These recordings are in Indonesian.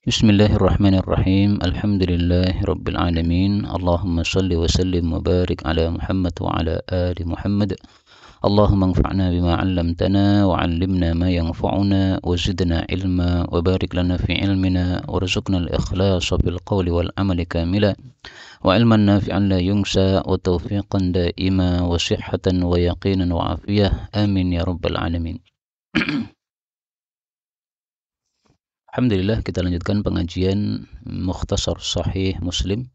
Bismillahirrahmanirrahim. Alhamdulillahi alamin. Allahumma salli wa sallim wa barik ala Muhammad wa ala ali Muhammad. Allahumma anfa'na bima 'allamtana wa 'allimna ma yanfa'una wa zidna ilma wa barik lana fi ilmina warzuqna al-ikhlasa fil qawli wal amali kamila wa ilman nafi'an la yunsa wa tawfiqan daima wa sihhatan wa yaqinan wa afiyah. Amin ya rabbal alamin. Alhamdulillah, kita lanjutkan pengajian Mukhtasar Sahih Muslim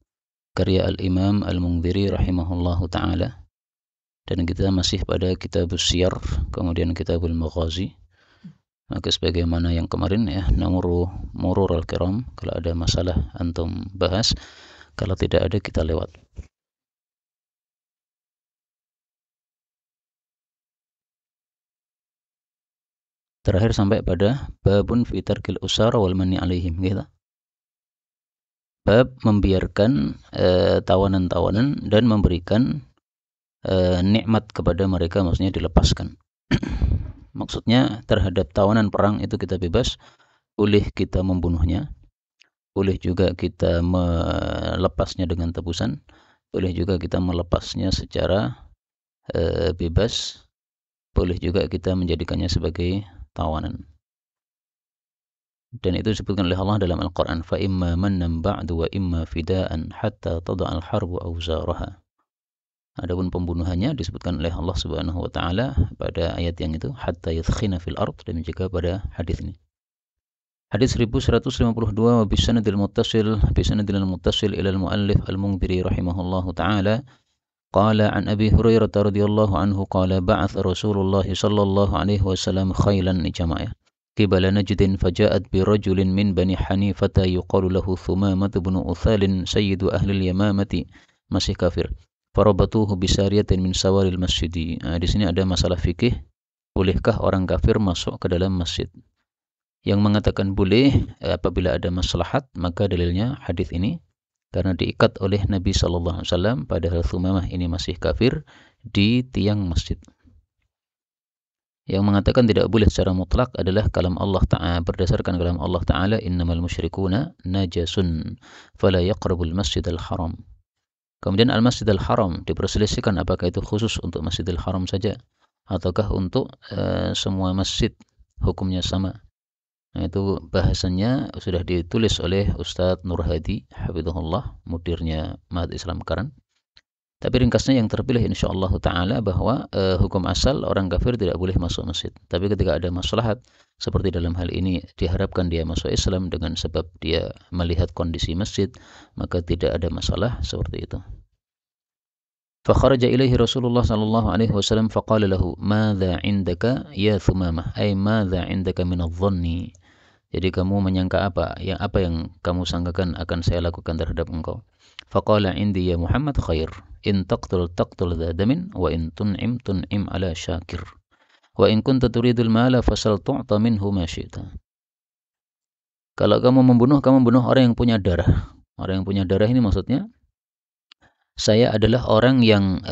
karya Al-Imam Al-Mundhiri rahimahullahu ta'ala, dan kita masih pada Kitabus Siyar, kemudian Kitabul Maghazi. Maka sebagaimana yang kemarin ya, murur al-kiram, kalau ada masalah antum bahas, kalau tidak ada kita lewat. Terakhir sampai pada babun fi tarkil usara wal manni alaihim, gitu. Bab membiarkan tawanan-tawanan dan memberikan nikmat kepada mereka, maksudnya dilepaskan. Maksudnya terhadap tawanan perang itu kita bebas, boleh kita membunuhnya, boleh juga kita melepasnya dengan tebusan, boleh juga kita melepasnya secara bebas, boleh juga kita menjadikannya sebagai tawanan. Dan itu disebutkan oleh Allah dalam Al-Quran, fa imma mannan ba'du wa imma fida'an hatta tada'al harbu awzaraha. Adapun pembunuhannya disebutkan oleh Allah Subhanahu wa taala pada ayat yang itu, hatta yathkhina fil ard, dan juga pada hadis ini. Hadis 1152, wa bisanadil muttasil ila al-muallif al-Mundhiri rahimahullahu taala qala an Abi Hurairah radhiyallahu anhu qala ba'atha Rasulullah sallallahu alaihi wasallam khailan jama'ah qibala Najdin faja'at bi rajulin min bani Hanifata yuqalu lahu Thumamah bin Uthalin sayyidu ahli al-Yamamati, masih kafir, farabatuhu bisariyatin min sawaril masjidi. Di sini ada masalah fikih, bolehkah orang kafir masuk ke dalam masjid? Yang mengatakan boleh apabila ada maslahat, maka dalilnya hadis ini, karena diikat oleh Nabi sallallahu alaihi wasallam, padahal Thumamah ini masih kafir, di tiang masjid. Yang mengatakan tidak boleh secara mutlak adalah kalam Allah Ta'ala, berdasarkan kalam Allah Ta'ala, innamal musyrikuna najasun fala yaqrabul masjidal haram. Kemudian al-masjidil haram diperselisihkan apakah itu khusus untuk masjidil haram saja ataukah untuk semua masjid hukumnya sama. Nah, itu bahasannya sudah ditulis oleh Ustadz Nur Hadi hafizahullah, mudirnya Mahat Islam Karan. Tapi ringkasnya yang terpilih insyaallah ta'ala bahwa hukum asal orang kafir tidak boleh masuk masjid. Tapi ketika ada maslahat, seperti dalam hal ini diharapkan dia masuk Islam dengan sebab dia melihat kondisi masjid, maka tidak ada masalah seperti itu. Fakharaja ilaihi Rasulullah sallallahu alaihi wasallam faqala lahu madza indaka ya Thumamah, ay madza indaka min adh-dhanni. Jadi kamu menyangka apa yang kamu sangkakan akan saya lakukan terhadap engkau? Faqala indi ya Muhammad khair, in taqtul dha damin wa in tun'im ala syakir wa in kunta turidul mala fasal tu'ta minhu ma syi'ta. Kalau kamu membunuh orang yang punya darah. Orang yang punya darah ini maksudnya, saya adalah orang yang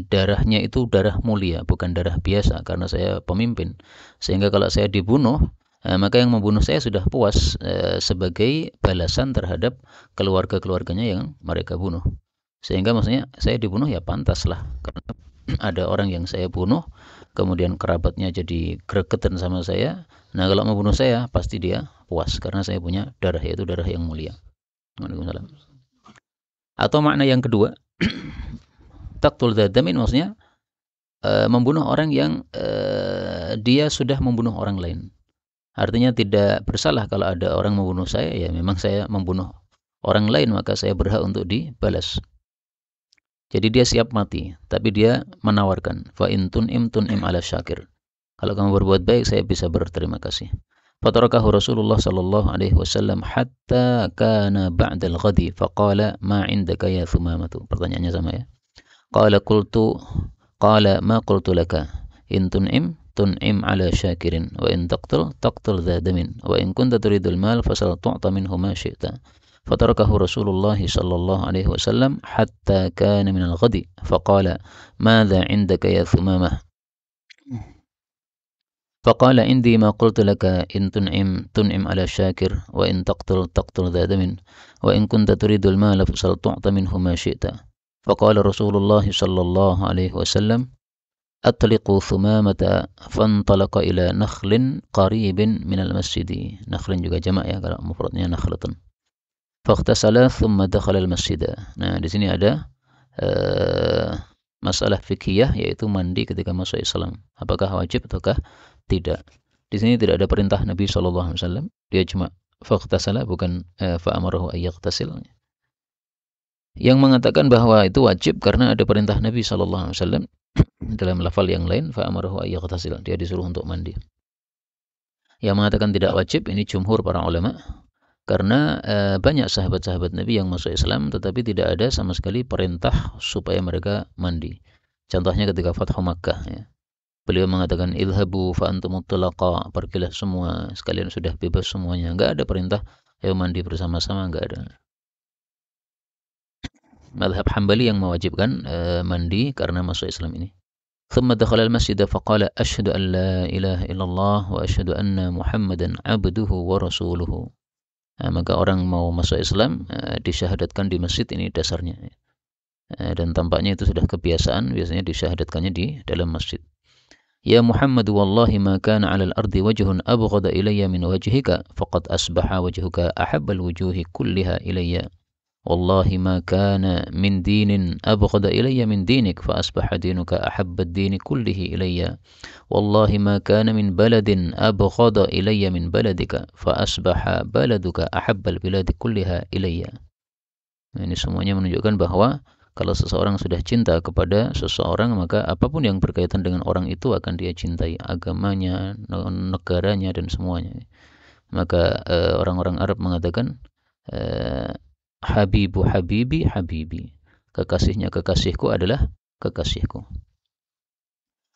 darahnya itu darah mulia, bukan darah biasa, karena saya pemimpin. Sehingga kalau saya dibunuh, maka yang membunuh saya sudah puas sebagai balasan terhadap keluarga-keluarganya yang mereka bunuh. Sehingga maksudnya saya dibunuh ya pantaslah, karena ada orang yang saya bunuh, kemudian kerabatnya jadi gregetan sama saya. Nah, kalau membunuh saya pasti dia puas karena saya punya darah, yaitu darah yang mulia. Waalaikumsalam. Atau makna yang kedua, taqtul dzadamin maksudnya membunuh orang yang dia sudah membunuh orang lain. Artinya tidak bersalah kalau ada orang membunuh saya, ya memang saya membunuh orang lain, maka saya berhak untuk dibalas. Jadi dia siap mati, tapi dia menawarkan, fa in tun'im ala syakir. Kalau kamu berbuat baik, saya bisa berterima kasih. Fatarakahu Rasulullah sallallahu alaihi wasallam hatta kana ba'dal ghadi faqala ma 'indaka ya Thumamah. Pertanyaannya sama ya. Qala ma qultu laka in tun'im ala syakirin wa in taqtul dha damin wa in kunta turidul mal fasal tu'ta minhu ma syi'ta. Fatarakahu Rasulullah sallallahu alaihi wasallam hatta kana min al-ghadi faqala madza 'indaka ya Thumamah. فقال عندي ما قلت لك إن تنعم على شاكر وإن تقتل ذا دم وإن كنت تريد المال فسلتعط منه ما شئت. فقال رسول الله صلى الله عليه وسلم أطلقوا ثمامة فانطلق إلى نخل قريب من المسجد. نخل juga jamak ya, kalau mufradnya nakhlatun. Faghtasala thumma dakhala al-masjid. Nah, di sini ada masalah fikih, yaitu mandi ketika masuk Islam. Apakah wajib ataukah tidak? Di sini tidak ada perintah Nabi SAW. Dia cuma faghtasala, bukan fa'amarahu ayyaghtasil. Yang mengatakan bahwa itu wajib karena ada perintah Nabi SAW dalam lafal yang lain, fa'amarahu ayyaghtasil. Dia disuruh untuk mandi. Yang mengatakan tidak wajib ini jumhur para ulama, karena banyak sahabat-sahabat Nabi yang masuk Islam tetapi tidak ada sama sekali perintah supaya mereka mandi. Contohnya ketika Fathu Makkah, ya. Beliau mengatakan idhabu fa antum mutlaqa, pergilah semua, sekalian sudah bebas semuanya. Enggak ada perintah ayo mandi bersama-sama, enggak ada. Mazhab Hambali yang mewajibkan mandi karena masuk Islam ini. ثم دخل المسجد فقال أشهد أن لا إله إلا الله وأشهد أن محمدا عبده ورسوله. Maka orang mau masuk Islam disyahadatkan di masjid, ini dasarnya. Dan tampaknya itu sudah kebiasaan, biasanya disyahadatkannya di dalam masjid. Ya Muhammad wallahi ma kana 'alal ardi wajhun abghada ilayya min wajhika faqad asbaha wajhuka ahabbal wujuhi kulliha ilayya. Wallahi ma kana min dinin abghada ilayya min dinik fa asbaha dinuka ahabbad dini kullihi ilayya. Wallahi ma kana min baladin abghada ilayya min baladika fa asbaha baladuka ahabbal biladi kulliha ilayya. Ini semuanya menunjukkan bahwa kalau seseorang sudah cinta kepada seseorang, maka apapun yang berkaitan dengan orang itu akan dia cintai, agamanya, negaranya, dan semuanya. Maka orang-orang Arab mengatakan Habibu habibi habibi, kekasihnya kekasihku adalah kekasihku.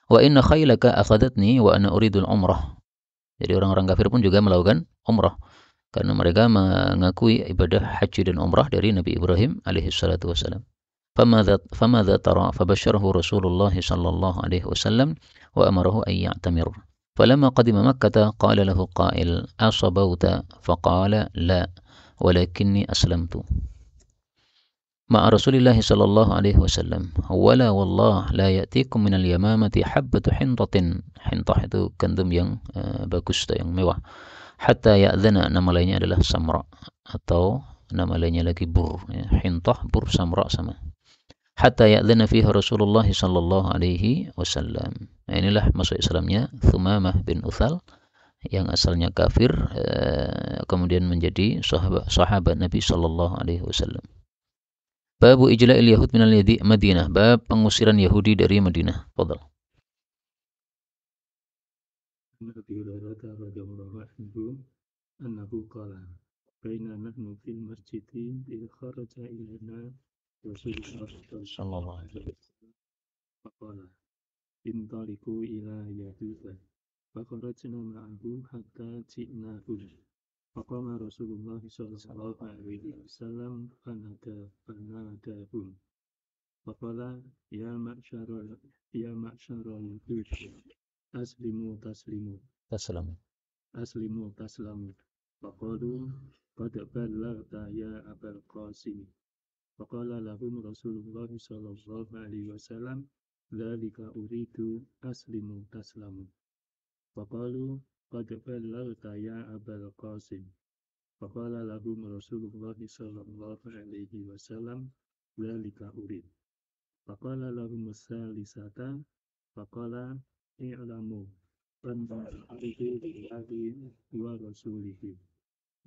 Wa inna khaylaka akhadatni wa ana uridul umrah. Jadi orang-orang kafir pun juga melakukan umrah karena mereka mengakui ibadah haji dan umrah dari Nabi Ibrahim alaihi salatu wasalam. Famadha tara fabasharahu Rasulullah sallallahu alaihi wasallam wa amarahu an ya'tamir. Falamma qadima Makkah qala lahu qail asabauta faqala la walakinni aslamtu ma'a Rasulillah sallallahu alaihi wasallam wala wallah la ya'tikum minal yamamati habbatu hintatin. Hintah itu gandum yang bagus, yang mewah. Hatta ya'dhana, nama lainnya adalah samra, atau nama lainnya lagi bur, ya. Hintah, bur, samra sama. Hatta ya'dhana fiha Rasulullah sallallahu alaihi wasallam. Nah, inilah masuk Islamnya Thumamah bin Uthal yang asalnya kafir, kemudian menjadi sahabat Nabi sallallahu alaihi wasallam. Babu ijla'il Yahud minal Madinah, bab pengusiran Yahudi dari Madinah. Fadhal. Nabi Hurairah radhiyallahu anhu annahu qala baina nahnu fil masjid idh kharaja ilaina Rasulullah sallallahu alaihi wasallam faqala intaliqu ila Yahuda. Fakharajna ma'ahu hatta ji'nahu. Faqama Rasulullah sallallahu alaihi wasallam fanadahum. Faqala ya ma'syaral yahud aslimu taslamu. Faqalu qad ballaghta ya Abal Qasim. Faqala lahum Rasulullah sallallahu alaihi wasallam dzalika uridu aslimu taslamu. Faqalu qad ballaghta ya Abal Qasim. Faqala lahum Rasulullah sallallahu alaihi wasallam dzalika urid. Faqala lahum as-salisata faqala i'lamu anna al-ardi lillahi wa rasulihi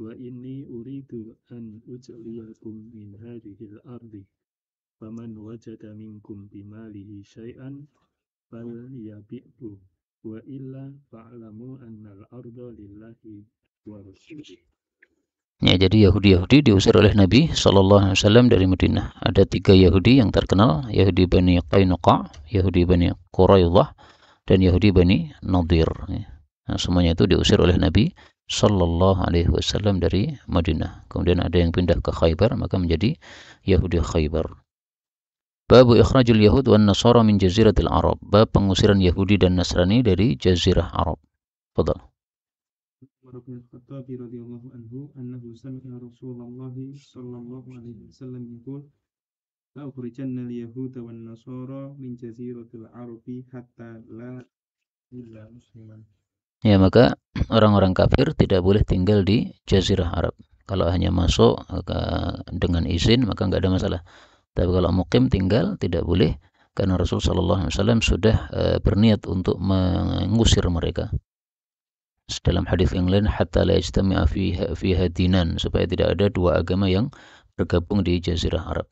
wa inni uridu an ujliyakum min hadhihi al-ardi faman wajada minkum bimalihi syai'an falyabi'hu wa illa fa'lamu annal arda lillahi wa rasulihi. Ya, jadi Yahudi diusir oleh Nabi sallallahu alaihi wasallam dari Madinah. Ada 3 Yahudi yang terkenal, Yahudi Bani Qainuqa, Yahudi Bani Quraidah, dan Yahudi Bani Nadir. Nah, semuanya itu diusir oleh Nabi sallallahu alaihi wasallam dari Madinah. Kemudian ada yang pindah ke Khaybar, maka menjadi Yahudi Khaybar. Babu ikhrajul Yahud wan Nasara min jaziratil Arab. Bab pengusiran Yahudi dan Nasrani dari jazirah Arab. Fadal. عمر بن الخطاب رضي الله عنه أنه سمع رسول الله صلى الله عليه وسلم يقول لأخرجن اليهود والنصارى من جزيرة العرب حتى لا إلا مسلما. Ya, maka orang-orang kafir tidak boleh tinggal di Jazirah Arab. Kalau hanya masuk dengan izin maka nggak ada masalah. Tapi kalau mukim tinggal tidak boleh, karena Rasul sallallahu alaihi wasallam sudah berniat untuk mengusir mereka. Dalam hadis yang lain, hatta la yajtami'a fiha dinan, supaya tidak ada dua agama yang bergabung di Jazirah Arab.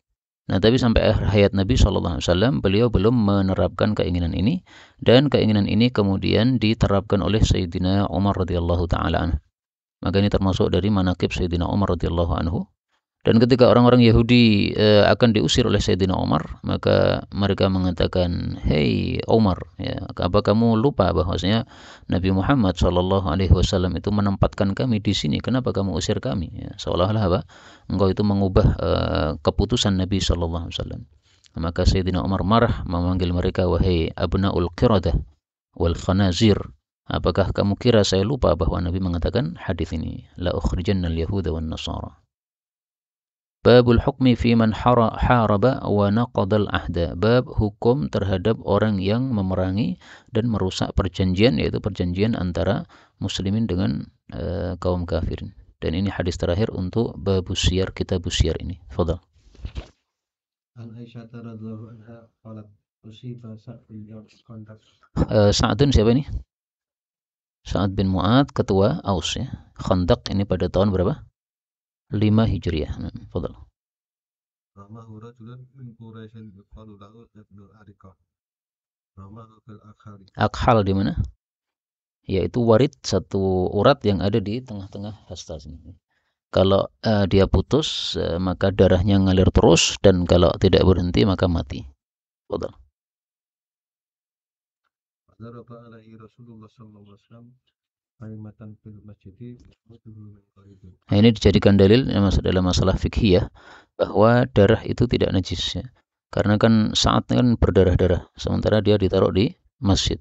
Nah, tapi sampai akhir hayat Nabi SAW, beliau belum menerapkan keinginan ini, dan keinginan ini kemudian diterapkan oleh Sayyidina Umar radhiyallahu taala anhu. Maka ini termasuk dari manaqib Sayyidina Umar radhiyallahu anhu. Dan ketika orang-orang Yahudi akan diusir oleh Sayyidina Umar, maka mereka mengatakan, "Hei Umar, ya, apa kamu lupa bahwasanya Nabi Muhammad SAW itu menempatkan kami di sini? Kenapa kamu usir kami?" Ya, seolah-olah apa? Engkau itu mengubah keputusan Nabi SAW. Maka Sayyidina Umar marah, memanggil mereka, "Wahai abnaul qiradah wal khanazir, apakah kamu kira saya lupa bahwa Nabi mengatakan hadis ini, la ukhrijanna al-yahuda wan nasara." Babul hukmi fi man haraba wa naqadal ahda. Bab hukum terhadap orang yang memerangi dan merusak perjanjian, yaitu perjanjian antara muslimin dengan kaum kafirin. Dan ini hadis terakhir untuk babus siyar, kitab siyar ini. Fadal. An Aisyah radhiyallahu anha qalat usiba Sa'd bin Khandaq. Sa'dun siapa ini? Sa'ad bin Mu'ad, ketua Aus ya. Khandaq ini pada tahun berapa? 5 Hijriah. Fadal. Ramahu rajulun min Quraisyin yuqalu lahu Ibnu Ariqah. Ramahu fil akhari. Akhal di mana? Yaitu warid, satu urat yang ada di tengah-tengah hasta sini. Kalau dia putus, maka darahnya ngalir terus, dan kalau tidak berhenti maka mati. Fadal. Daraba alaihi Rasulullah sallallahu alaihi wasallam kalimatan fil masjid. Nah, ini dijadikan dalil dalam masalah fikhiyah bahwa darah itu tidak najis ya. Karena kan saat kan berdarah-darah, sementara dia ditaruh di masjid.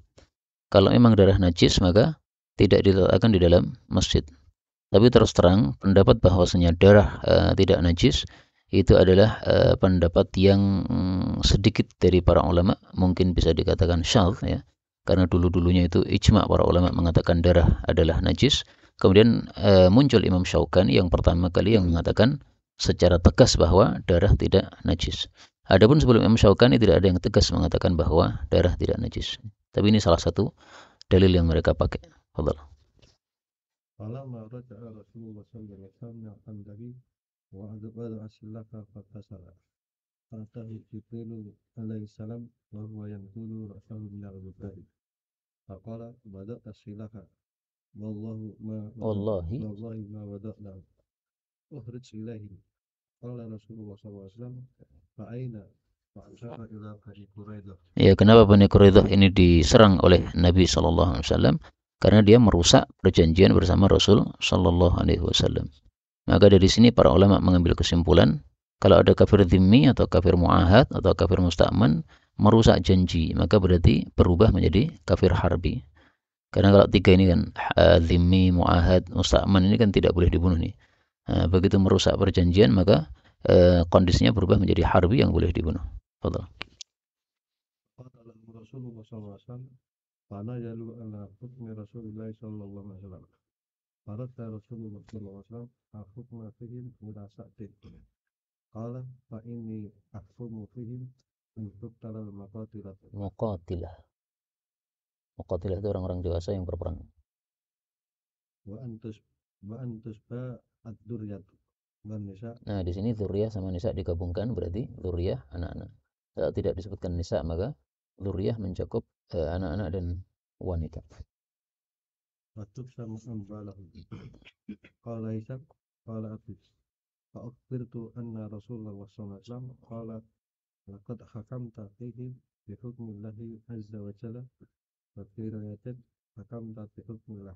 Kalau memang darah najis maka tidak diletakkan di dalam masjid. Tapi terus terang pendapat bahwasanya darah tidak najis itu adalah pendapat yang sedikit dari para ulama, mungkin bisa dikatakan syadz ya. Karena dulu-dulunya itu ijma' para ulama mengatakan darah adalah najis. Kemudian muncul Imam Syaukani yang pertama kali yang mengatakan secara tegas bahwa darah tidak najis. Adapun sebelum Imam Syaukani tidak ada yang tegas mengatakan bahwa darah tidak najis. Tapi ini salah satu dalil yang mereka pakai. Fadhal. Falamma raja'a Rasulullah sallallahu alaihi wasallam al-Handaqi wa adbara aslaka fatasala. Fatahu Jibril alaihi salam wa huwa yanzuru ra'sahu min al-bukhari. Faqala bada'ta silaka wallahi ma wada'na ukhrij ilaihi. Qala Rasulullah sallallahu alaihi wasallam fa aina fa'ashara ila Bani Quraidah. Ya, kenapa Bani Quraidah ini diserang oleh Nabi sallallahu alaihi wasallam? Karena dia merusak perjanjian bersama Rasul sallallahu alaihi wasallam. Maka dari sini para ulama mengambil kesimpulan, kalau ada kafir dhimmi atau kafir mu'ahad atau kafir musta'man merusak janji, maka berarti berubah menjadi kafir harbi. Karena kalau tiga ini kan, dhimmi, mu'ahad, musta'man, ini kan tidak boleh dibunuh nih. Begitu merusak perjanjian maka kondisinya berubah menjadi harbi yang boleh dibunuh. Betul. Rasulullah sallallahu alaihi wasallam fana yalu ala hukmi Rasulullah sallallahu alaihi wasallam. Farada Rasulullah sallallahu alaihi wasallam hukma fihim ila sa'din. Qala fa inni ahkumu fihim untuk talal maqatilah. Muqatilah itu orang-orang dewasa yang berperang. Wa antus ba ad-duryat dan nisa. Nah, di sini dzurriyah sama nisa digabungkan, berarti dzurriyah anak-anak. Kalau tidak disebutkan nisa maka dzurriyah mencakup anak-anak dan wanita. Watuk sama ambalahu. Qala Ishaq qala Abi fa akhbirtu anna Rasulullah sallallahu alaihi wasallam qala laqad hakamta fihi bi hukmillahi azza wa jalla wa fi riwayatin hakamta bi hukmillah.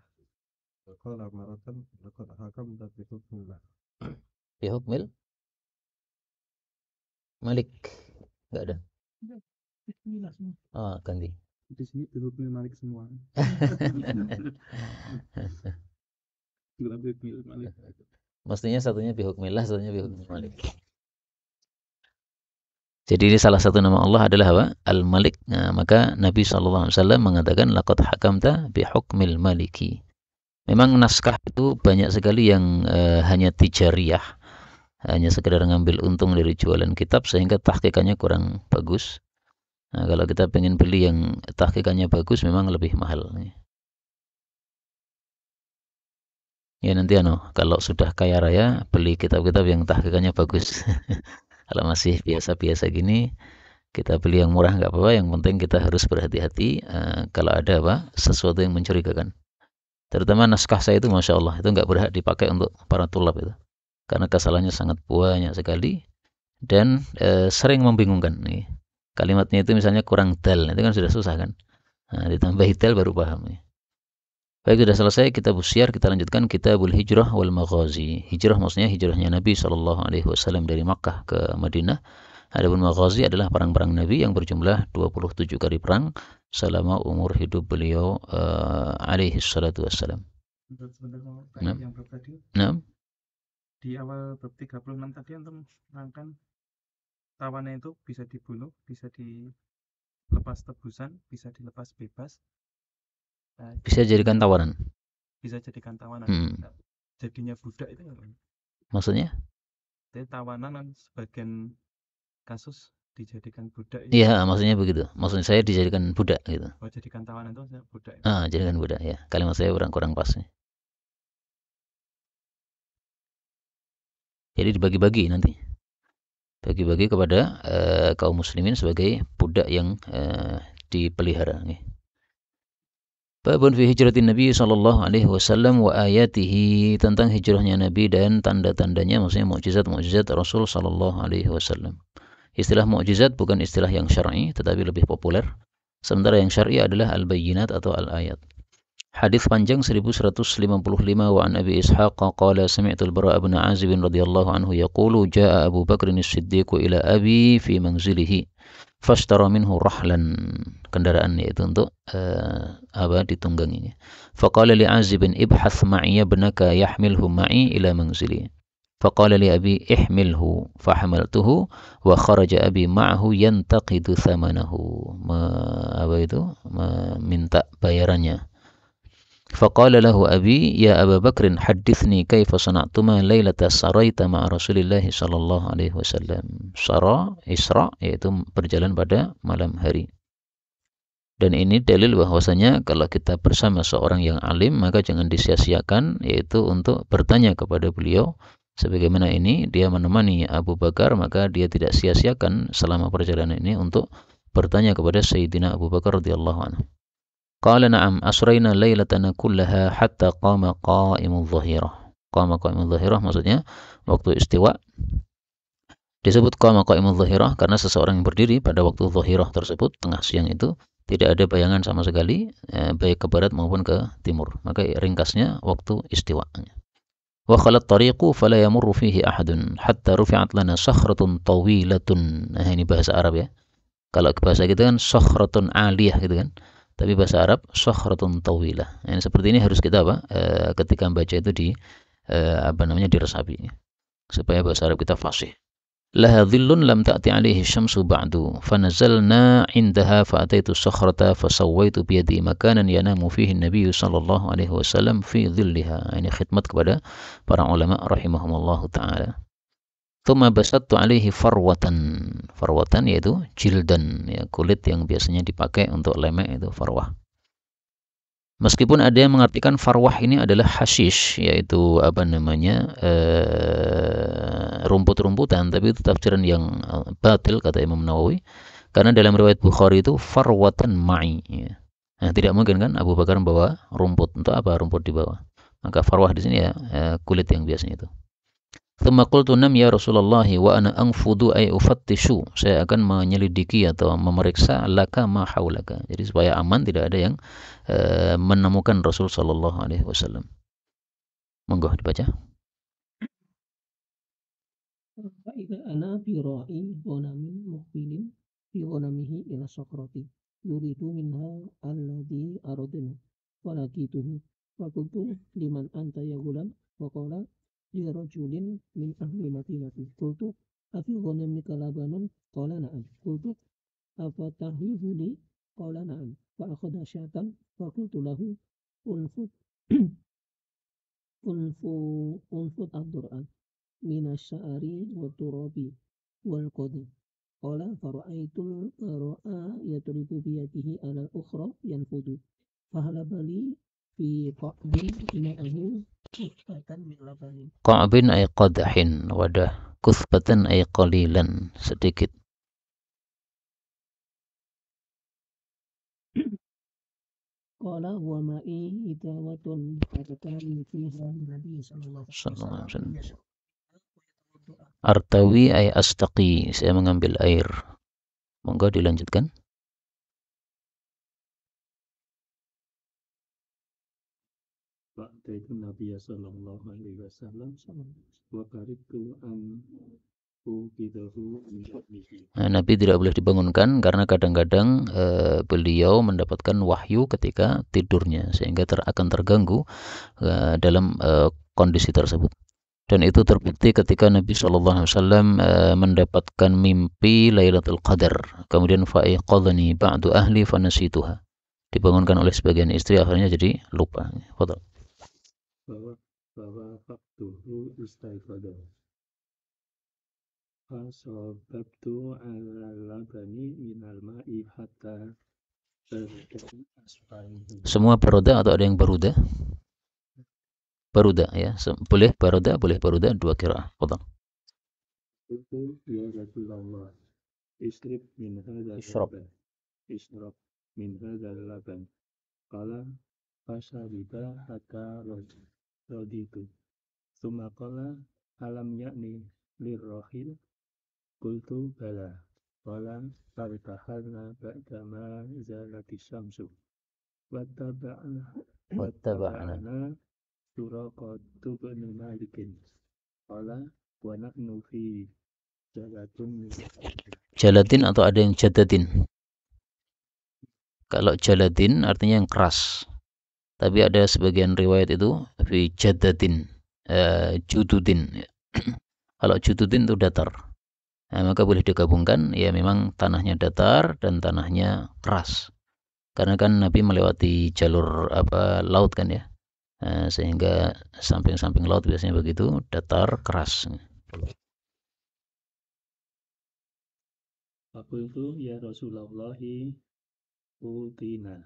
Qala maratan laqad hakamta bi hukmillah. Bi hukmil Malik. Enggak ada. Ganti. Di sini bihukmil malik semua. Bihukmil malik. Mestinya satunya bihukmillah, satunya bihukmil malik. Jadi ini salah satu nama Allah adalah apa? Al-Malik. Nah, maka Nabi SAW mengatakan laqad hakamta bihukmil maliki. Memang naskah itu banyak sekali yang hanya tijariyah, hanya sekedar ngambil untung dari jualan kitab sehingga tahqiqannya kurang bagus. Nah, kalau kita pengen beli yang tahqiqannya bagus memang lebih mahal. Ya nanti kalau sudah kaya raya beli kitab-kitab yang tahqiqannya bagus. Kalau masih biasa-biasa gini kita beli yang murah nggak apa-apa, yang penting kita harus berhati-hati kalau ada sesuatu yang mencurigakan. Terutama naskah saya itu Masya Allah itu nggak berhak dipakai untuk para tulab itu. Karena kesalahannya sangat banyak sekali dan sering membingungkan nih. Kalimatnya itu misalnya kurang dal, itu kan sudah susah kan. Nah, ditambah dal baru paham nih. Baik, sudah selesai kitab Syiar, kita lanjutkan Kitabul Hijrah wal Maghazi. Hijrah maksudnya hijrahnya Nabi SAW dari Makkah ke Madinah. Adapun Maghazi adalah perang-perang Nabi yang berjumlah 27 kali perang selama umur hidup beliau alaihi salatu wassalam. Nah. Yang bab tadi, Nah. di awal bab 36 tadi untuk menerangkan tawanan itu bisa dibunuh, bisa dilepas tebusan, bisa dilepas bebas. Nah, bisa jadikan tawanan. Bisa jadikan tawanan. Jadinya budak itu maksudnya? Jadi tawanan kan sebagian kasus dijadikan budak. Iya, maksudnya begitu. Maksudnya saya dijadikan budak gitu. Oh, jadikan tawanan itu budak. Jadikan budak ya. Kalimat saya kurang pas nih. Jadi dibagi-bagi nanti. Bagi-bagi kepada kaum muslimin sebagai budak yang dipelihara nih. Babun fi hijratin Nabi sallallahu alaihi wasallam wa ayatihi, tentang hijrahnya Nabi dan tanda-tandanya, maksudnya mukjizat-mukjizat Rasul sallallahu alaihi wasallam. Istilah mukjizat bukan istilah yang syar'i tetapi lebih populer. Sementara yang syar'i adalah al-bayyinat atau al-ayat. Hadis panjang 1155 wa an Abi Ishaq qala sami'tu al-Bara' bin Azib radhiyallahu anhu yaqulu jaa Abu Bakr as-Siddiq ila abi fi manzilihi fashtara minhu rahlan, kendaraan yaitu untuk ditungganginya. Faqala li Azib ibhath ma'i ibnaka yahmilhu ma'i ila manzili. Faqala li abi ihmilhu fahamaltuhu wa kharaja abi ma'ahu yantaqidu thamanahu, meminta bayarannya. فقال له أبي يا أبا بكر حدثني كيف صنعتما ليلة سريت مع رسول الله صلى الله عليه وسلم. Sara, Isra, yaitu berjalan pada malam hari. Dan ini dalil bahwasanya kalau kita bersama seorang yang alim maka jangan disia-siakan, yaitu untuk bertanya kepada beliau. Sebagaimana ini dia menemani Abu Bakar, maka dia tidak sia-siakan selama perjalanan ini untuk bertanya kepada Sayyidina Abu Bakar radhiyallahu anhu. Qala na'am asrayna laylatana kullaha hatta qama qa'imul dhahirah. Qama qa'imul dhahirah maksudnya waktu istiwa. Disebut qama qa'imul dhahirah karena seseorang yang berdiri pada waktu dhahirah tersebut, tengah siang itu, tidak ada bayangan sama sekali baik ke barat maupun ke timur. Maka ringkasnya waktu istiwa. Wa khalat tariqu fala yamurru fihi ahadun hatta rufi'at lana sakhratun tawilatun. Nah, ini bahasa Arab ya. Kalau bahasa kita kan sakhratun aliyah gitu kan. Tapi bahasa Arab sakhratun tawilah. Yang seperti ini harus kita ketika membaca itu diresapi supaya bahasa Arab kita fasih. Laha dhillun lam ta'ti alaihi syamsu ba'du fanazalna indaha fa'ataitu sakhrata fasawwaitu biyadi makanan yanamu fihi an-nabiy sallallahu alaihi wasallam fi dhilliha. Ini khidmat kepada para ulama rahimahumullah taala. Thumma basattu alaihi farwatan. Farwatan yaitu jildan, ya, kulit yang biasanya dipakai untuk lemek, itu farwah. Meskipun ada yang mengartikan farwah ini adalah hashish, yaitu rumput-rumputan, tapi itu tafsiran yang batil kata Imam Nawawi. Karena dalam riwayat Bukhari itu farwatan ma'i. Ya. Nah, tidak mungkin kan Abu Bakar membawa rumput. Untuk apa rumput dibawa? Maka farwah di sini ya kulit yang biasanya itu. Thumma qultu nam ya Rasulullah wa ana anfudu ay ufattishu. Saya akan menyelidiki atau memeriksa laka ma haulaka. Jadi supaya aman, tidak ada yang menemukan Rasul sallallahu alaihi wasallam. Monggo dibaca. Fa idza ana bi ra'i ghanamin muqbilin fi ghanamihi ila sakrati yuridu minha alladhi aradna falakituhu fakultu liman anta ya gulam faqala li rajulin min ahli madinati qultu afi ghanamika labanun qala na'am qultu afatahlifu li qala na'am fa akhadha syatan faqultu lahu unfut unfut ad-dur'an min asy-sya'ri wa turabi wal qadi qala fara'aitul qara'a yadribu bi yadihi 'ala al-ukhra yanfudu fahalaba li fi qa'bin ma'ahu kuthbatan min labanin Qa'bin ay qadhin, wadah. Kuthbatan ay qalilan, sedikit. qala wa ma'i idawatun fatatan fiha nabi sallallahu alaihi wasallam Artawi ay astaqi, saya mengambil air. Monggo dilanjutkan. Fa'taitu Nabi sallallahu alaihi wasallam wa qaritu an Nah, Nabi tidak boleh dibangunkan karena kadang-kadang beliau mendapatkan wahyu ketika tidurnya sehingga akan terganggu dalam kondisi tersebut. Dan itu terbukti ketika Nabi SAW mendapatkan mimpi Lailatul Qadar. Kemudian fa'iqadhani ba'du ahli fanasituha. Dibangunkan oleh sebagian istri, akhirnya jadi lupa. Fadhal. Bahwa faktuhu istaiqadha. Fasobabtu ala labani minal ma'i hatta semua baroda atau ada yang baruda? Baruda ya. Boleh baruda dua qiraah. Fadhal. Itu ya Rasulullah. Isrib min hadzal Ishrab. laban. Ishrab min hadzal laban. Qala fasariba hatta raditu. Tsumma qala alam ya'ni lirrahil. Qultu bala. Qala fartahalna ba'dama zalati syamsu. Wattaba'na Suraqatu bin Malikin. Qala wa nahnu fi jalatun Jaladin atau ada yang jadadin? Kalau jaladin artinya yang keras. Tapi ada sebagian riwayat itu fi jadadin, jududin. Kalau jududin itu datar. Nah, maka boleh digabungkan, ya memang tanahnya datar dan tanahnya keras. Karena kan Nabi melewati jalur laut kan ya. Sehingga samping-samping laut biasanya begitu, datar, keras. Faqultu ya Rasulullah utina.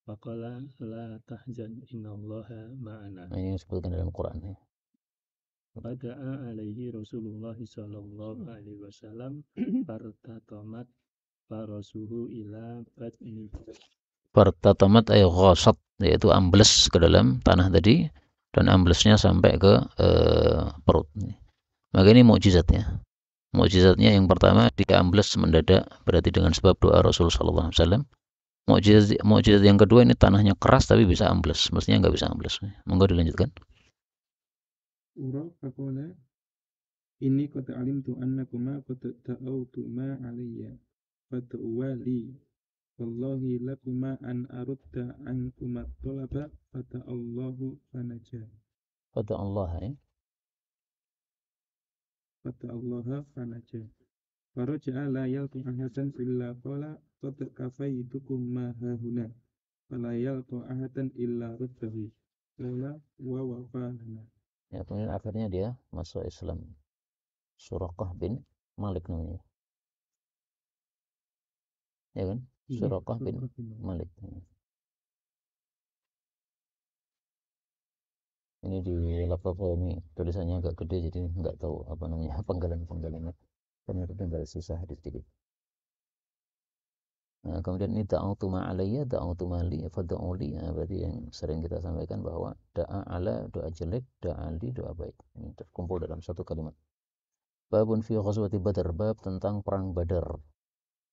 Faqala la tahzan innallaha ma'ana. Ini disebutkan dalam Quran ya. Fada'a alaihi Rasulullah sallallahu alaihi wasallam fartatamat farasuhu ila batni. Fartatamat ay ghasat, yaitu ambles ke dalam tanah tadi dan amblesnya sampai ke perut. Maka ini mukjizatnya. Mukjizatnya yang pertama dia ambles mendadak berarti dengan sebab doa Rasul sallallahu alaihi wasallam. Mukjizat yang kedua ini tanahnya keras tapi bisa ambles. Mestinya enggak bisa ambles. Monggo dilanjutkan. Ura faqala inni qad alimtu annakuma qad ta'awtuma alayya fata'wali wallahi lakuma an arudda ankuma talaba fata'allahu fanaja Fata'allah ya. fata'allaha fanaja faraja'a la yalqi ahadan illa qala qad kafaitukum ma hahuna fala yalqi ahadan illa ruddahu qala wa wafalana. Ya, kemudian akhirnya dia masuk Islam. Suraqah bin Malik namanya. Ya kan? Suraqah bin Malik. Ini di laptop ini tulisannya agak gede jadi nggak tahu apa namanya penggalan-penggalannya. Karena itu tinggal sisa hadis sedikit. Nah, kemudian ini da'autu ma'alayya, da'autu mali, fada'uli. Nah, berarti yang sering kita sampaikan bahwa da'a ala, doa jelek, da'a li, doa baik. Ini terkumpul dalam satu kalimat. Babun fi ghazwati Badar, bab tentang perang Badar.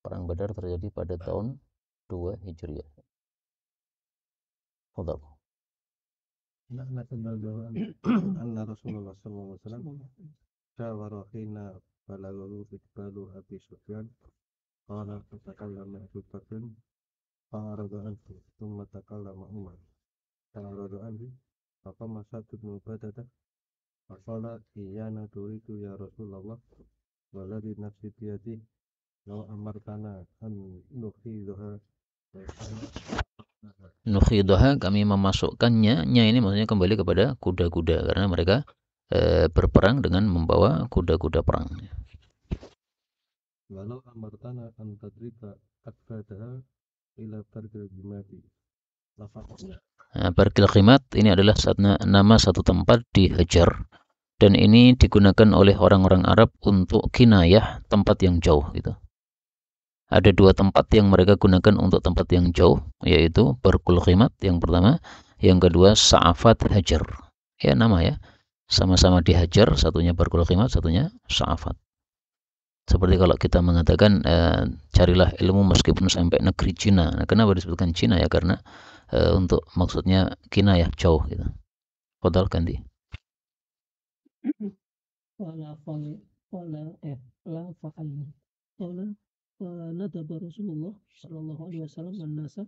Perang Badar terjadi pada tahun 2 Hijriah. Fadhal. Anna Rasulullah sallallahu alaihi wasallam syawara hina balaghahu iqbalu Abi Sufyan qala fatakallama Abu Bakr فأعرض عنه ثم تكلم عمر فأعرض عنه فقام سعد بن عبادة فقال إيانا تريد يا رسول الله والذي نفسي بيده لو أمرتنا أن نخيذها Nukhidaha, kami memasukkannya. Nya ini maksudnya kembali kepada kuda-kuda, karena mereka berperang dengan membawa kuda-kuda perang. walau amartana an tadrika akbadaha ila bargil jimati lafaqna. Bargil Khimat ini adalah nama satu tempat di Hajar, dan ini digunakan oleh orang-orang Arab untuk kinayah tempat yang jauh gitu. Ada dua tempat yang mereka gunakan untuk tempat yang jauh, yaitu Bargil Khimat yang pertama, yang kedua Sa'afat Hajar. Ya, nama ya. Sama-sama di Hajar, satunya Bargil Khimat, satunya Sa'afat. Seperti kalau kita mengatakan carilah ilmu meskipun sampai negeri Cina. Nah, kenapa disebutkan Cina ya? Karena untuk maksudnya kinayah jauh gitu. Fadal ganti. فندب رسول الله صلى الله عليه وسلم الناس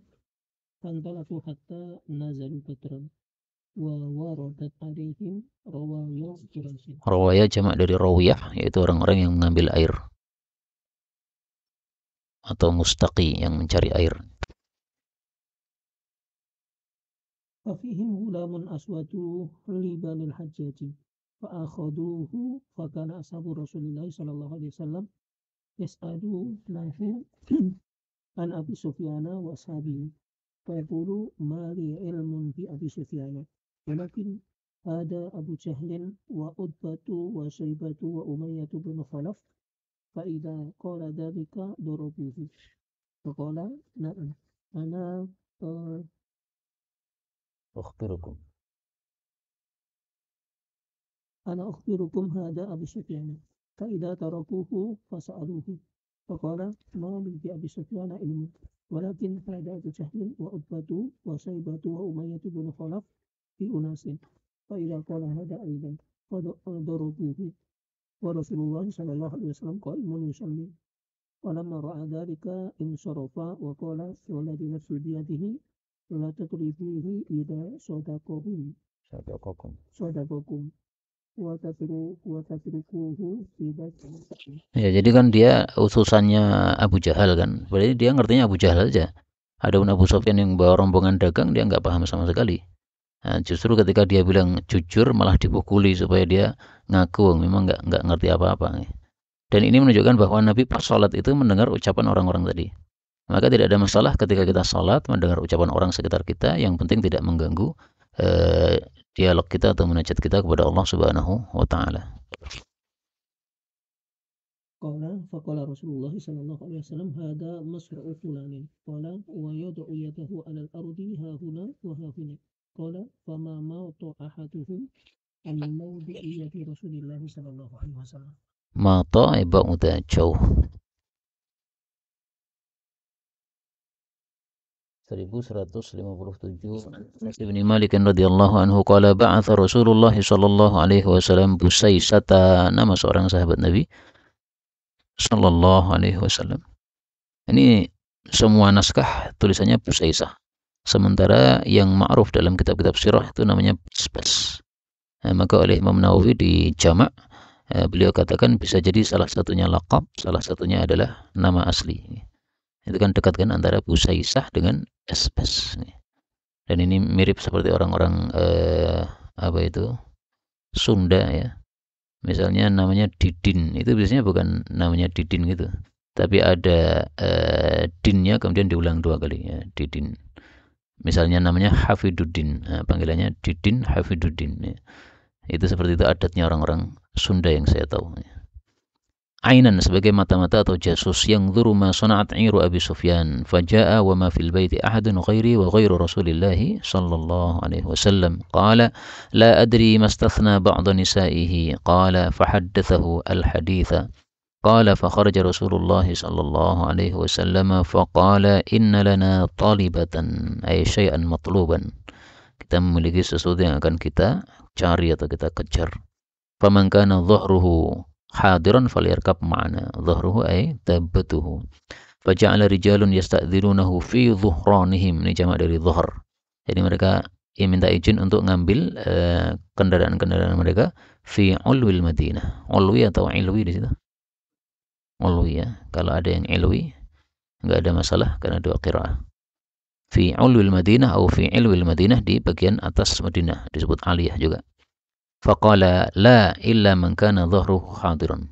فانطلقوا حتى نزلوا بدرا ووردت عليهم روايا قريش. Rawaya jamak dari rawiyah, yaitu orang-orang yang mengambil air atau mustaqi, yang mencari air. ففيهم غلام أسود لبني الحجاج فأخذوه فكان أصحاب رسول الله صلى الله عليه وسلم يسألونه عن أبي سفيان وأصحابه فيقول ما لي علم بأبي سفيان ولكن هذا أبو جهل وعتبة وشيبة وأمية بن خلف فإذا قال ذلك ضربوه فقال نعم أنا أخبركم هذا أبو سفيان فإذا تركوه فسألوه فقال ما لي بأبي سفيان علم ولكن هذا أبو جهل وعتبة وشيبة وأمية بن خلف في أناس فإذا قال هذا أيضا فضربوه ورسول الله صلى الله عليه وسلم قائم يصلي فلما رأى ذلك انصرف وقال والذي نفس بيده لا تضربوه إذا صدقكم Ya, jadi kan dia utusannya Abu Jahal kan. Berarti dia ngertinya Abu Jahal aja. Adapun Abu Sufyan yang bawa rombongan dagang, dia nggak paham sama sekali. Nah, justru ketika dia bilang jujur malah dipukuli supaya dia ngaku memang nggak ngerti apa-apa. Dan ini menunjukkan bahwa Nabi pas sholat itu mendengar ucapan orang-orang tadi. Maka tidak ada masalah ketika kita sholat mendengar ucapan orang sekitar kita, yang penting tidak mengganggu dialog kita atau munajat kita kepada Allah Subhanahu wa taala. Faqala Rasulullah sallallahu alaihi wasallam hada masra'u fulanin qala wa yad'u yadahu 'ala al-ardi hahuna wa hahuna qala fama mautu ahaduhum an mawdi'i yadi Rasulillah sallallahu alaihi wasallam. Mata ba'uda jauh. 1157 Anas bin Malik radhiyallahu anhu qala ba'atha Rasulullah sallallahu alaihi wasallam Busaisata, nama seorang sahabat Nabi sallallahu alaihi wasallam. Ini semua naskah tulisannya Busaisah. Sementara yang ma'ruf dalam kitab-kitab sirah itu namanya Basbas. Maka oleh Imam Nawawi di jamak beliau katakan bisa jadi salah satunya laqab, salah satunya adalah nama asli. Itu kan dekat kan antara Busaisah dengan Basbas. Dan ini mirip seperti orang-orang Sunda ya. Misalnya namanya Didin, itu biasanya bukan namanya Didin gitu, tapi ada dinnya kemudian diulang dua kali ya, Didin. Misalnya namanya Hafiduddin, panggilannya Didin Hafiduddin ya. Itu seperti itu adatnya orang-orang Sunda yang saya tahu ya. Ainan sebagai mata-mata atau jasus, yang zuru ma sana'at iru Abi Sufyan faja'a wa ma fil baiti ahadun ghairi wa ghairu Rasulillah sallallahu alaihi wasallam qala la adri mastathna ba'da nisa'ihi qala fahaddathahu al-haditha qala fa kharaja Rasulullah sallallahu alaihi wasallam faqala inna lana talibatan ay syai'an matluban, kita memiliki sesuatu yang akan kita cari atau kita kejar. Faman kana dhahruhu hadiran falyarkab ma'ana, dhahruhu ay dabbatuhu. Faja'ala rijalun yasta'dzinunahu fi dhuhranihim. Ini jamak dari dhuhr. Jadi mereka minta izin untuk ngambil kendaraan-kendaraan mereka fi ulwil Madinah. Ulwi atau ilwi di situ? Ulwi ya. Kalau ada yang ilwi enggak ada masalah karena dua qiraah. Fi ulwil Madinah atau fi ilwil Madinah, di bagian atas Madinah, disebut aliyah juga. Faqala la illa man kana dhahruhu hadiran.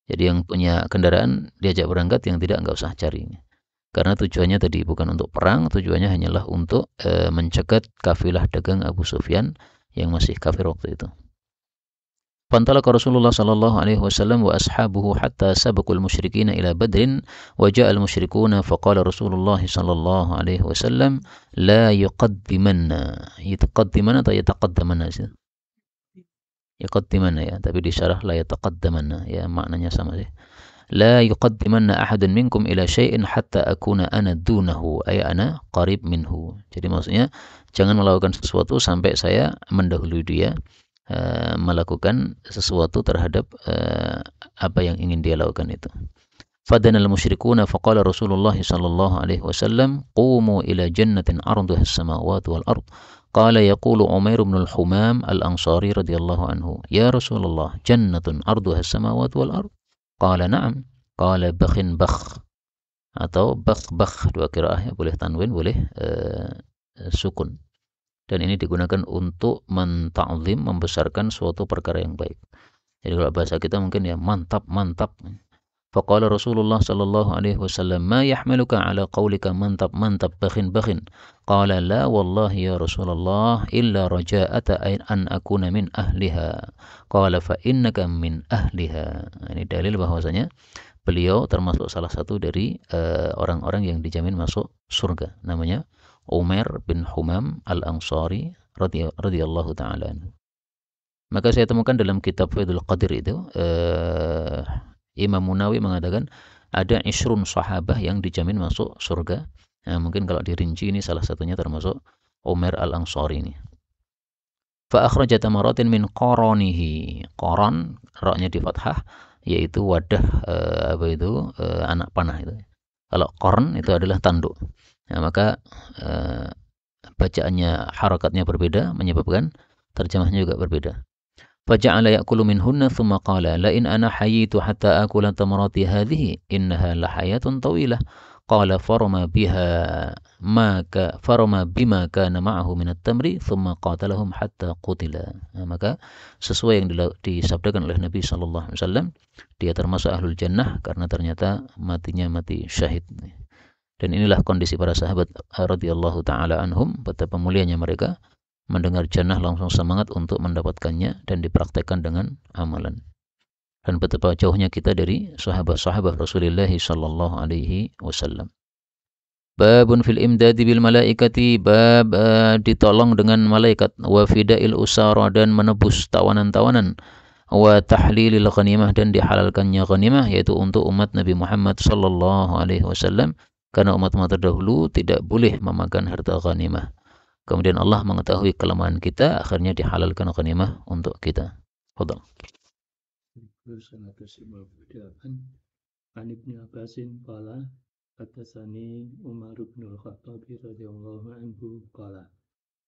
Jadi yang punya kendaraan diajak berangkat, yang tidak enggak usah cari. Karena tujuannya tadi bukan untuk perang, tujuannya hanyalah untuk mencegat kafilah dagang Abu Sufyan yang masih kafir waktu itu. Fantalaqa Rasulullah sallallahu alaihi wasallam wa ashabuhu hatta sabaqul musyrikina ila Badrin wa ja'al musyrikuna faqala Rasulullah sallallahu alaihi wasallam la yuqaddimanna. Yataqaddimanna atau yataqaddamanna sih? Yaqaddimanna ya, tapi di syarah la yataqaddamanna ya, maknanya sama sih. La yuqaddimanna ahadun minkum ila syai'in hatta akuna ana dunahu, ay ana qarib minhu. Jadi maksudnya jangan melakukan sesuatu sampai saya mendahului dia melakukan sesuatu terhadap apa yang ingin dia lakukan itu. Fadana al-musyrikuna faqala Rasulullah sallallahu alaihi wasallam qumu ila jannatin arduha as-samawati wal ard. Qala yaqulu Umair bin al-Humam al-Ansari radhiyallahu anhu, ya Rasulullah, jannatun arduha as-samawati wal ard. Qala na'am. Qala bakhin bakh atau bakh, dua qiraah ya, boleh tanwin, boleh sukun. Dan ini digunakan untuk menta'zim, membesarkan suatu perkara yang baik. Jadi kalau bahasa kita mungkin ya mantap. Faqala Rasulullah sallallahu alaihi wasallam, ma yahmiluka ala qawlika mantap bakhin. Qala la wallahi ya Rasulullah illa raja'ata an akuna min ahliha. Qala fa innaka min ahliha. Ini dalil bahwasanya beliau termasuk salah satu dari orang-orang yang dijamin masuk surga. Namanya Umair bin Humam al-Ansari radhiyallahu ta'ala anhu. Maka saya temukan dalam kitab Faidul Qadir itu Imam Munawi mengatakan ada 20 sahabah yang dijamin masuk surga. Nah, mungkin kalau dirinci ini salah satunya termasuk Umair al-Ansari ini. Fa akhraja tamaratin min qaranihi. Qaran ra-nya di fathah, yaitu wadah anak panah itu. Kalau qarn itu adalah tanduk. Nah, maka bacaannya, harakatnya berbeda, menyebabkan terjemahnya juga berbeda. Faja'ala ya'kulu minhunna thumma qala la in ana hayitu hatta akula tamarati hadhihi innaha la hayatun tawilah. Qala farama bima kana ma'ahu min at-tamri thumma qatalahum hatta qutila. Nah, maka sesuai yang disabdakan oleh Nabi sallallahu alaihi wasallam, dia termasuk ahlul jannah karena ternyata matinya mati syahid. Dan inilah kondisi para sahabat radhiyallahu taala anhum, betapa mulianya mereka mendengar jannah langsung semangat untuk mendapatkannya dan dipraktekkan dengan amalan. Dan betapa jauhnya kita dari sahabat-sahabat Rasulullah sallallahu alaihi wasallam. Babun fil imdadi bil malaikati, bab ditolong dengan malaikat, wa fidail usara, dan menebus tawanan-tawanan, wa tahlilil ghanimah, dan dihalalkannya ghanimah, yaitu untuk umat Nabi Muhammad sallallahu alaihi wasallam, karena umat-umat terdahulu tidak boleh memakan harta ghanimah. Kemudian Allah mengetahui kelemahan kita, akhirnya dihalalkan ghanimah untuk kita. Fadhal. An Ibnu Abbasin qala hadatsani Umar bin Al-Khattab radhiyallahu anhu qala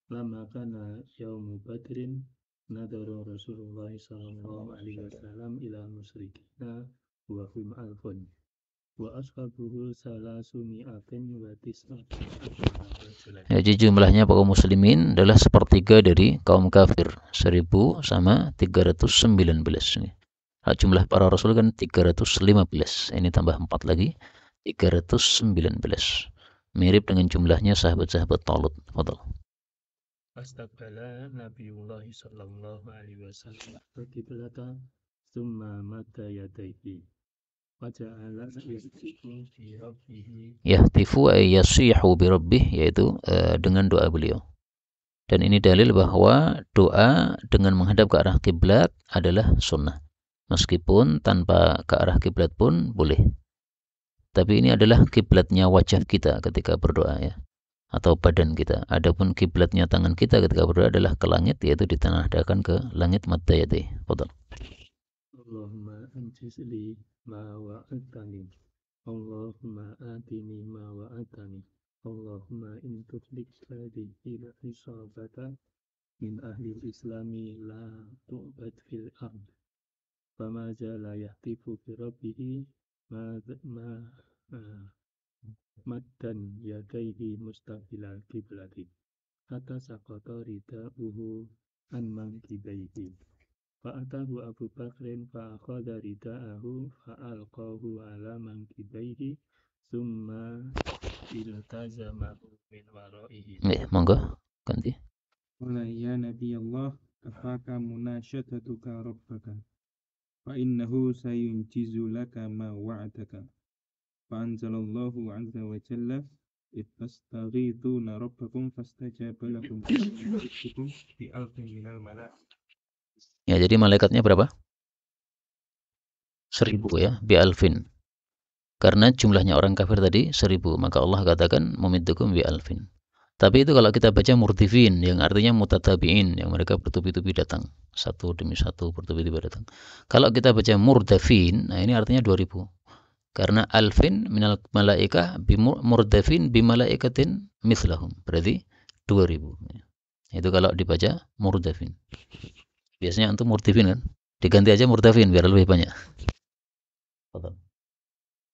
lamma kana yaum Badrin nadara Rasulullah sallallahu alaihi wasallam ila musyrikina wa hum alfun wa ashabuhu salasumi'atin wa tis'atin. Jadi jumlahnya kaum muslimin adalah sepertiga dari kaum kafir, 1000 sama 319. Jumlah para rasul kan 315, ini tambah 4 lagi, 319. Mirip dengan jumlahnya sahabat-sahabat Talut. Fadhal. Astaqbala Nabiullah sallallahu alaihi wasallam al-qiblata thumma madda yadayhi. Yahtifu ay yasihu bi rabbih, yaitu dengan doa beliau. Dan ini dalil bahwa doa dengan menghadap ke arah kiblat adalah sunnah. Meskipun tanpa ke arah kiblat pun boleh. Tapi ini adalah kiblatnya wajah kita ketika berdoa ya, atau badan kita. Adapun kiblatnya tangan kita ketika berdoa adalah ke langit, yaitu ditenadahkan ke langit madda yadayhi. Fadhal. Allahumma anjizli ma wa'adtani Allahumma atini ma wa'atani. Allahumma in tuflik hadhihi al-isabata min ahli al-islami la tu'bad fil ard. Fama jala yahtifu bi rabbihi ma ma maddan yadaihi mustaqbilal kiblati. Hatta saqata rida'uhu an mankibaihi. Fa'atahu Abu Bakrin fa'akhadha rida'ahu fa'alqahu ala mankibaihi summa iltazamahu min waraihi. Monggo ganti. Qala ya Nabi Allah kafaka munashadatuka rabbaka fa innahu sayunjizu laka ma wa'adaka. Fa anzalallahu azza wa jalla ittastaghithuna rabbakum fastajaba lakum bi alfin minal malaikati. Ya, jadi malaikatnya berapa? 1000 ya, bi alfin. Karena jumlahnya orang kafir tadi 1000, maka Allah katakan mumiddukum bi alfin. Tapi itu kalau kita baca murdifin, yang artinya mutatabi'in, yang mereka bertubi-tubi datang, satu demi satu bertubi-tubi datang. Kalau kita baca murdafin, nah ini artinya 2000. Karena alfin minal malaika bi murdafin bi malaikatin mithlahum, berarti 2000. Itu kalau dibaca murdafin. Biasanya untuk murdifin kan, diganti aja murdafin biar lebih banyak.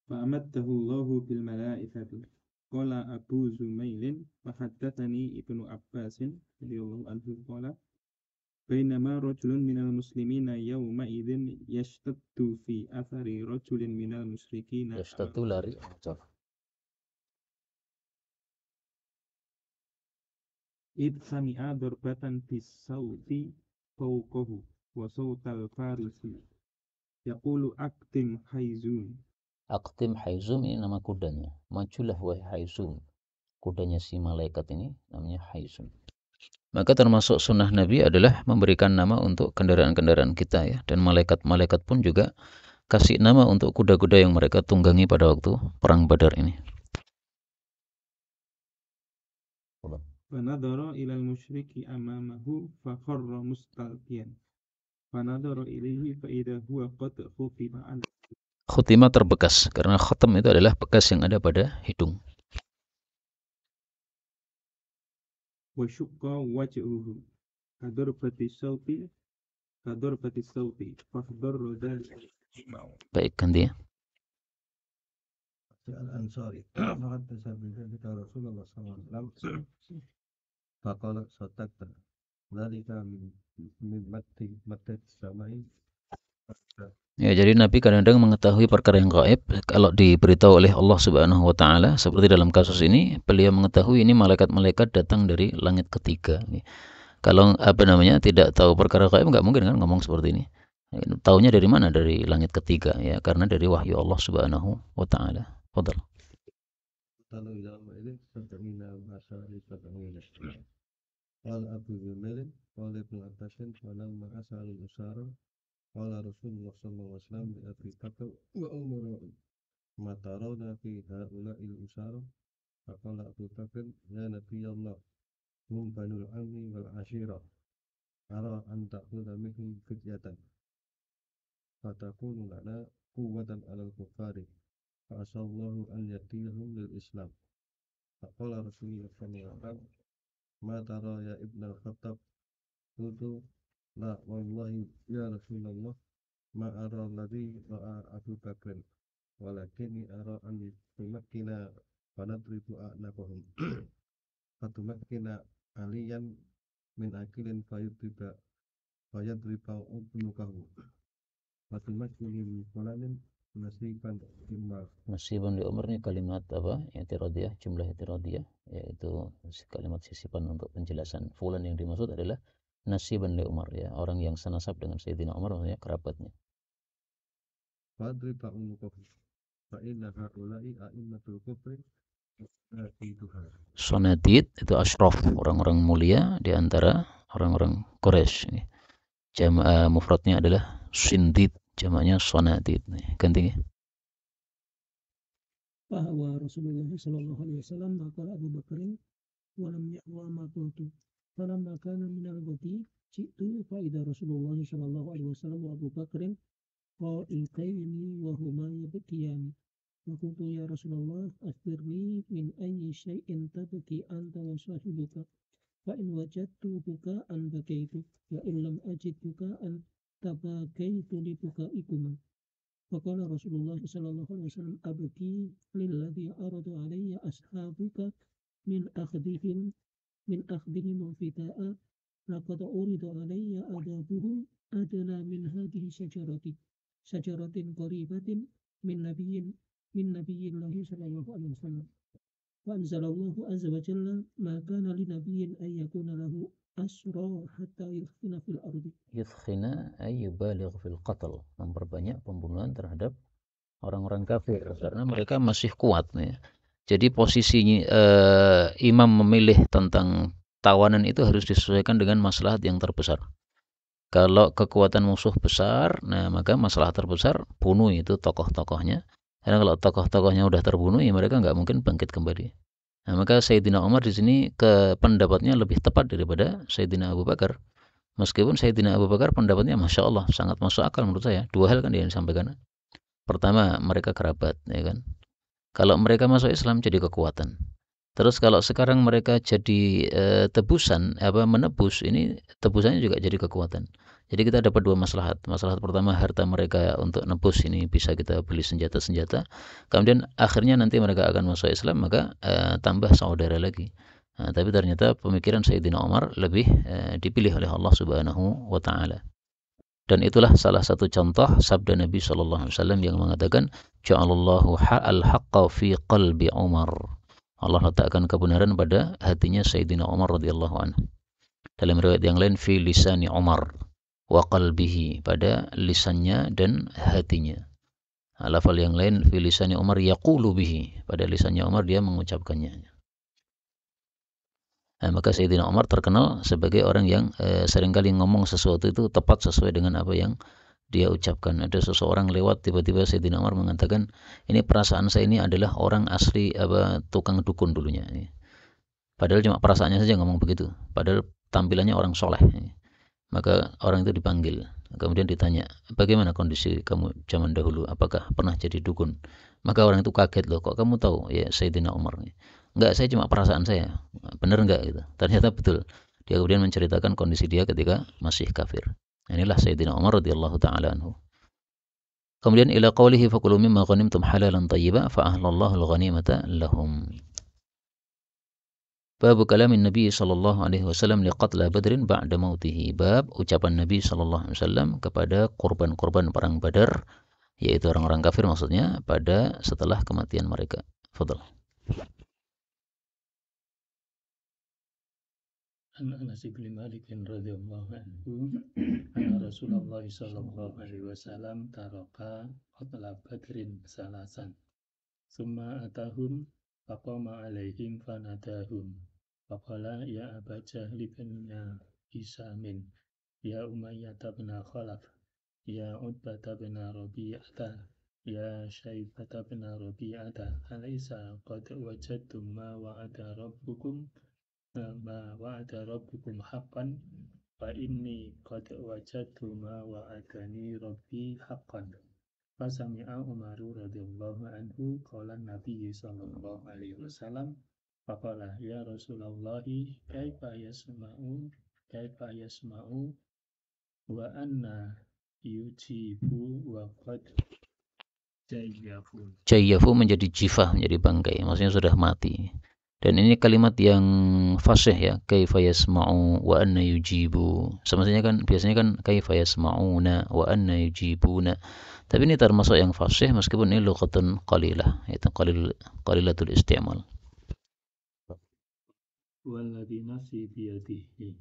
Fa'amaddahu Allahu bil malaikati. Qala Abu Zumailin wa haddatsani Ibnu Abbasin radhiyallahu anhu qala bainama rajulun minal muslimina yawma idzin yashtaddu fi athari rajulin minal musyrikina Yashtaddu lari. id sami'a darbatan bis sauti fawqahu wa sautal farisi yaqulu aqtim haizun. Aqtim Haizum, ini nama kudanya. Majulah wahai Haizum. Kudanya si malaikat ini namanya Haizum. Maka termasuk sunnah Nabi adalah memberikan nama untuk kendaraan-kendaraan kita ya. Dan malaikat-malaikat pun juga kasih nama untuk kuda-kuda yang mereka tunggangi pada waktu perang Badar ini. Fanadhara ilal musyriki amamahu fakharra mustalqiyan. Fanadhara ilaihi fa idza huwa qad khutima an. Khutima terbekas, karena khotam itu adalah bekas yang ada pada hidung. Wa syukka waj'uhu kadarbati sauti fahdarra dzalika. Baik, ganti ya. Al-Ansari faqad tasabbiha Rasulullah sallallahu alaihi wasallam faqala sadaqta dzalika min matti samai. Ya, jadi Nabi kadang-kadang mengetahui perkara yang gaib kalau diberitahu oleh Allah Subhanahu wa taala, seperti dalam kasus ini beliau mengetahui ini malaikat-malaikat datang dari langit ketiga. Kalau tidak tahu perkara gaib nggak mungkin kan ngomong seperti ini. Taunya dari mana? Dari langit ketiga ya, karena dari wahyu Allah Subhanahu wa taala. Fadhal. Lalu dalam ini termina bahasa termina. Qala Abu Zumail qala Ibnu Abbasin falamma asalul usara qala Rasulullah sallallahu alaihi wasallam bi Abi Bakr wa Umar ma tarawna fi haula'il usara faqala Abu Bakr ya Nabi Allah hum banul ammi wal ashira ara an ta'khudha minhum fidyatan fatakunu lana quwwatan 'alal kuffari fa asallahu an yatihum lil Islam. Faqala Rasulullah sallallahu alaihi wasallam ma tara ya Ibn al-Khattab qultu la wallahi ya Rasulullah ma ara alladhi ra'a Abu Bakr walakinni ara an tumakkina fanadribu a'naqahum fatumakkina aliyan min akilin fayadriba unukahu fatumakkina min fulanin nasiban imma. Nasiban li Umar ini kalimat apa? I'tiradiyah, jumlah i'tiradiyah, yaitu kalimat sisipan untuk penjelasan. Fulan yang dimaksud adalah nasiban li Umar ya, orang yang senasab dengan Sayyidina Umar, maksudnya kerabatnya. Fadriba unukahu fa inna haula'i a'immatul kufri atiduha. Sonadid itu asyraf, orang-orang mulia di antara orang-orang Quraisy. Jamaah mufradnya adalah sindid, jamaknya sonadid. Ganti. Bahwa Rasulullah sallallahu alaihi wasallam maqala Abu Bakrin wa lam ya'wa ma qultu falamma kana min al-ghadi ji'tu fa idza Rasulullah sallallahu alaihi wasallam wa Abu Bakrin qa'itaini wa huma yabkiyani فقلت يا رسول الله أخبرني من أي شيء تبكي أنت وصاحبك فإن وجدت بكاء بكيت وإن لم أجد بكاء تباكيت لبكائكما. فقال رسول الله صلى الله عليه وسلم أبكي للذي عرض علي أصحابك من أخذهم الفداء لقد عرض علي عذابهم أدنى من هذه شجرة قريبة من نبي الله صلى الله عليه وسلم. فأنزل الله عز وجل ما كان لنبي أن يكون له أسرى حتى يثخن في الأرض. Yuthkhina ay yubaligh fil qatl, memperbanyak pembunuhan terhadap orang-orang kafir karena mereka masih kuat ya. Jadi posisi imam memilih tentang tawanan itu harus disesuaikan dengan maslahat yang terbesar. Kalau kekuatan musuh besar, nah maka masalah terbesar bunuh itu tokoh-tokohnya. Karena kalau tokoh-tokohnya udah terbunuh, ya mereka nggak mungkin bangkit kembali. Nah, maka Sayyidina Umar di sini pendapatnya lebih tepat daripada Sayyidina Abu Bakar. Meskipun Sayyidina Abu Bakar pendapatnya Masya Allah sangat masuk akal menurut saya. Dua hal kan yang disampaikan. Pertama, mereka kerabat, ya kan. Kalau mereka masuk Islam jadi kekuatan. Terus kalau sekarang mereka jadi tebusan, menebus, ini tebusannya juga jadi kekuatan. Jadi kita dapat dua maslahat. Maslahat pertama, harta mereka untuk nebus ini bisa kita beli senjata-senjata. Kemudian akhirnya nanti mereka akan masuk Islam, maka tambah saudara lagi. Nah, tapi ternyata pemikiran Sayyidina Umar lebih dipilih oleh Allah Subhanahu wa Ta'ala. Dan itulah salah satu contoh sabda Nabi SAW yang mengatakan, Ja'alallahu al-haqqa fi qalbi Umar. Allah letakkan kebenaran pada hatinya Sayyidina Umar radhiyallahu anhu. Dalam riwayat yang lain, fi lisani Umar wa qalbihi, pada lisannya dan hatinya. Lafal yang lain, fi lisani Umar yaqulu bihi, pada lisannya Umar dia mengucapkannya. Nah, maka Sayyidina Umar terkenal sebagai orang yang seringkali ngomong sesuatu itu tepat sesuai dengan apa yang dia ucapkan. Ada seseorang lewat, tiba-tiba Sayyidina Umar mengatakan, ini perasaan saya ini adalah orang asli tukang dukun dulunya. Padahal cuma perasaannya saja ngomong begitu. Padahal tampilannya orang soleh. Maka orang itu dipanggil. Kemudian ditanya, bagaimana kondisi kamu zaman dahulu? Apakah pernah jadi dukun? Maka orang itu kaget, loh kok kamu tahu? Ya Sayyidina Umar. Enggak, saya cuma perasaan saya. Benar enggak gitu? Ternyata betul. Dia kemudian menceritakan kondisi dia ketika masih kafir. Inilah Sayyidina Umar radhiyallahu ta'ala anhu. Kemudian ila qawlihi fakulu mimma ghanimtum halalan tayyiba fa ahlallahu al-ghanimata lahum. Bab kalamin Nabi sallallahu alaihi wasallam liqatla Badrin ba'da mautihi. Bab ucapan Nabi sallallahu alaihi wasallam kepada korban-korban perang Badar, yaitu orang-orang kafir maksudnya, pada setelah kematian mereka. Fadhal. An Anas bin Malik radhiyallahu anhu anna Rasulullah sallallahu alaihi wasallam taraka qatla Badrin salasan summa atahum faqama alaihim fanadahum faqala ya Aba Jahl bin Hisamin ya Umayyah bin Khalaf ya Utbah bin Rabi'ah ya Syaibah bin Rabi'ah alaysa qad wajadtum ma wa'ada rabbukum ma wa'ada rabbukum haqqan fa inni qad wajadtu ma wa'adani rabbi haqqan. Fasami'a Umar radhiyallahu anhu qala Nabi sallallahu alaihi wasallam faqala ya Rasulullah kaifa yasma'u wa anna yujibu wa qad Jayyafu menjadi jifah, menjadi bangkai, maksudnya sudah mati. Dan ini kalimat yang fasih ya, kaifa yasma'u wa anna yujibu. Semestinya kan biasanya kan kaifa yasma'una wa anna yujibuna. Tapi ini termasuk yang fasih meskipun ini lughatun qalilah, itu qalilatul isti'mal. Walladzi nafsi biyadihi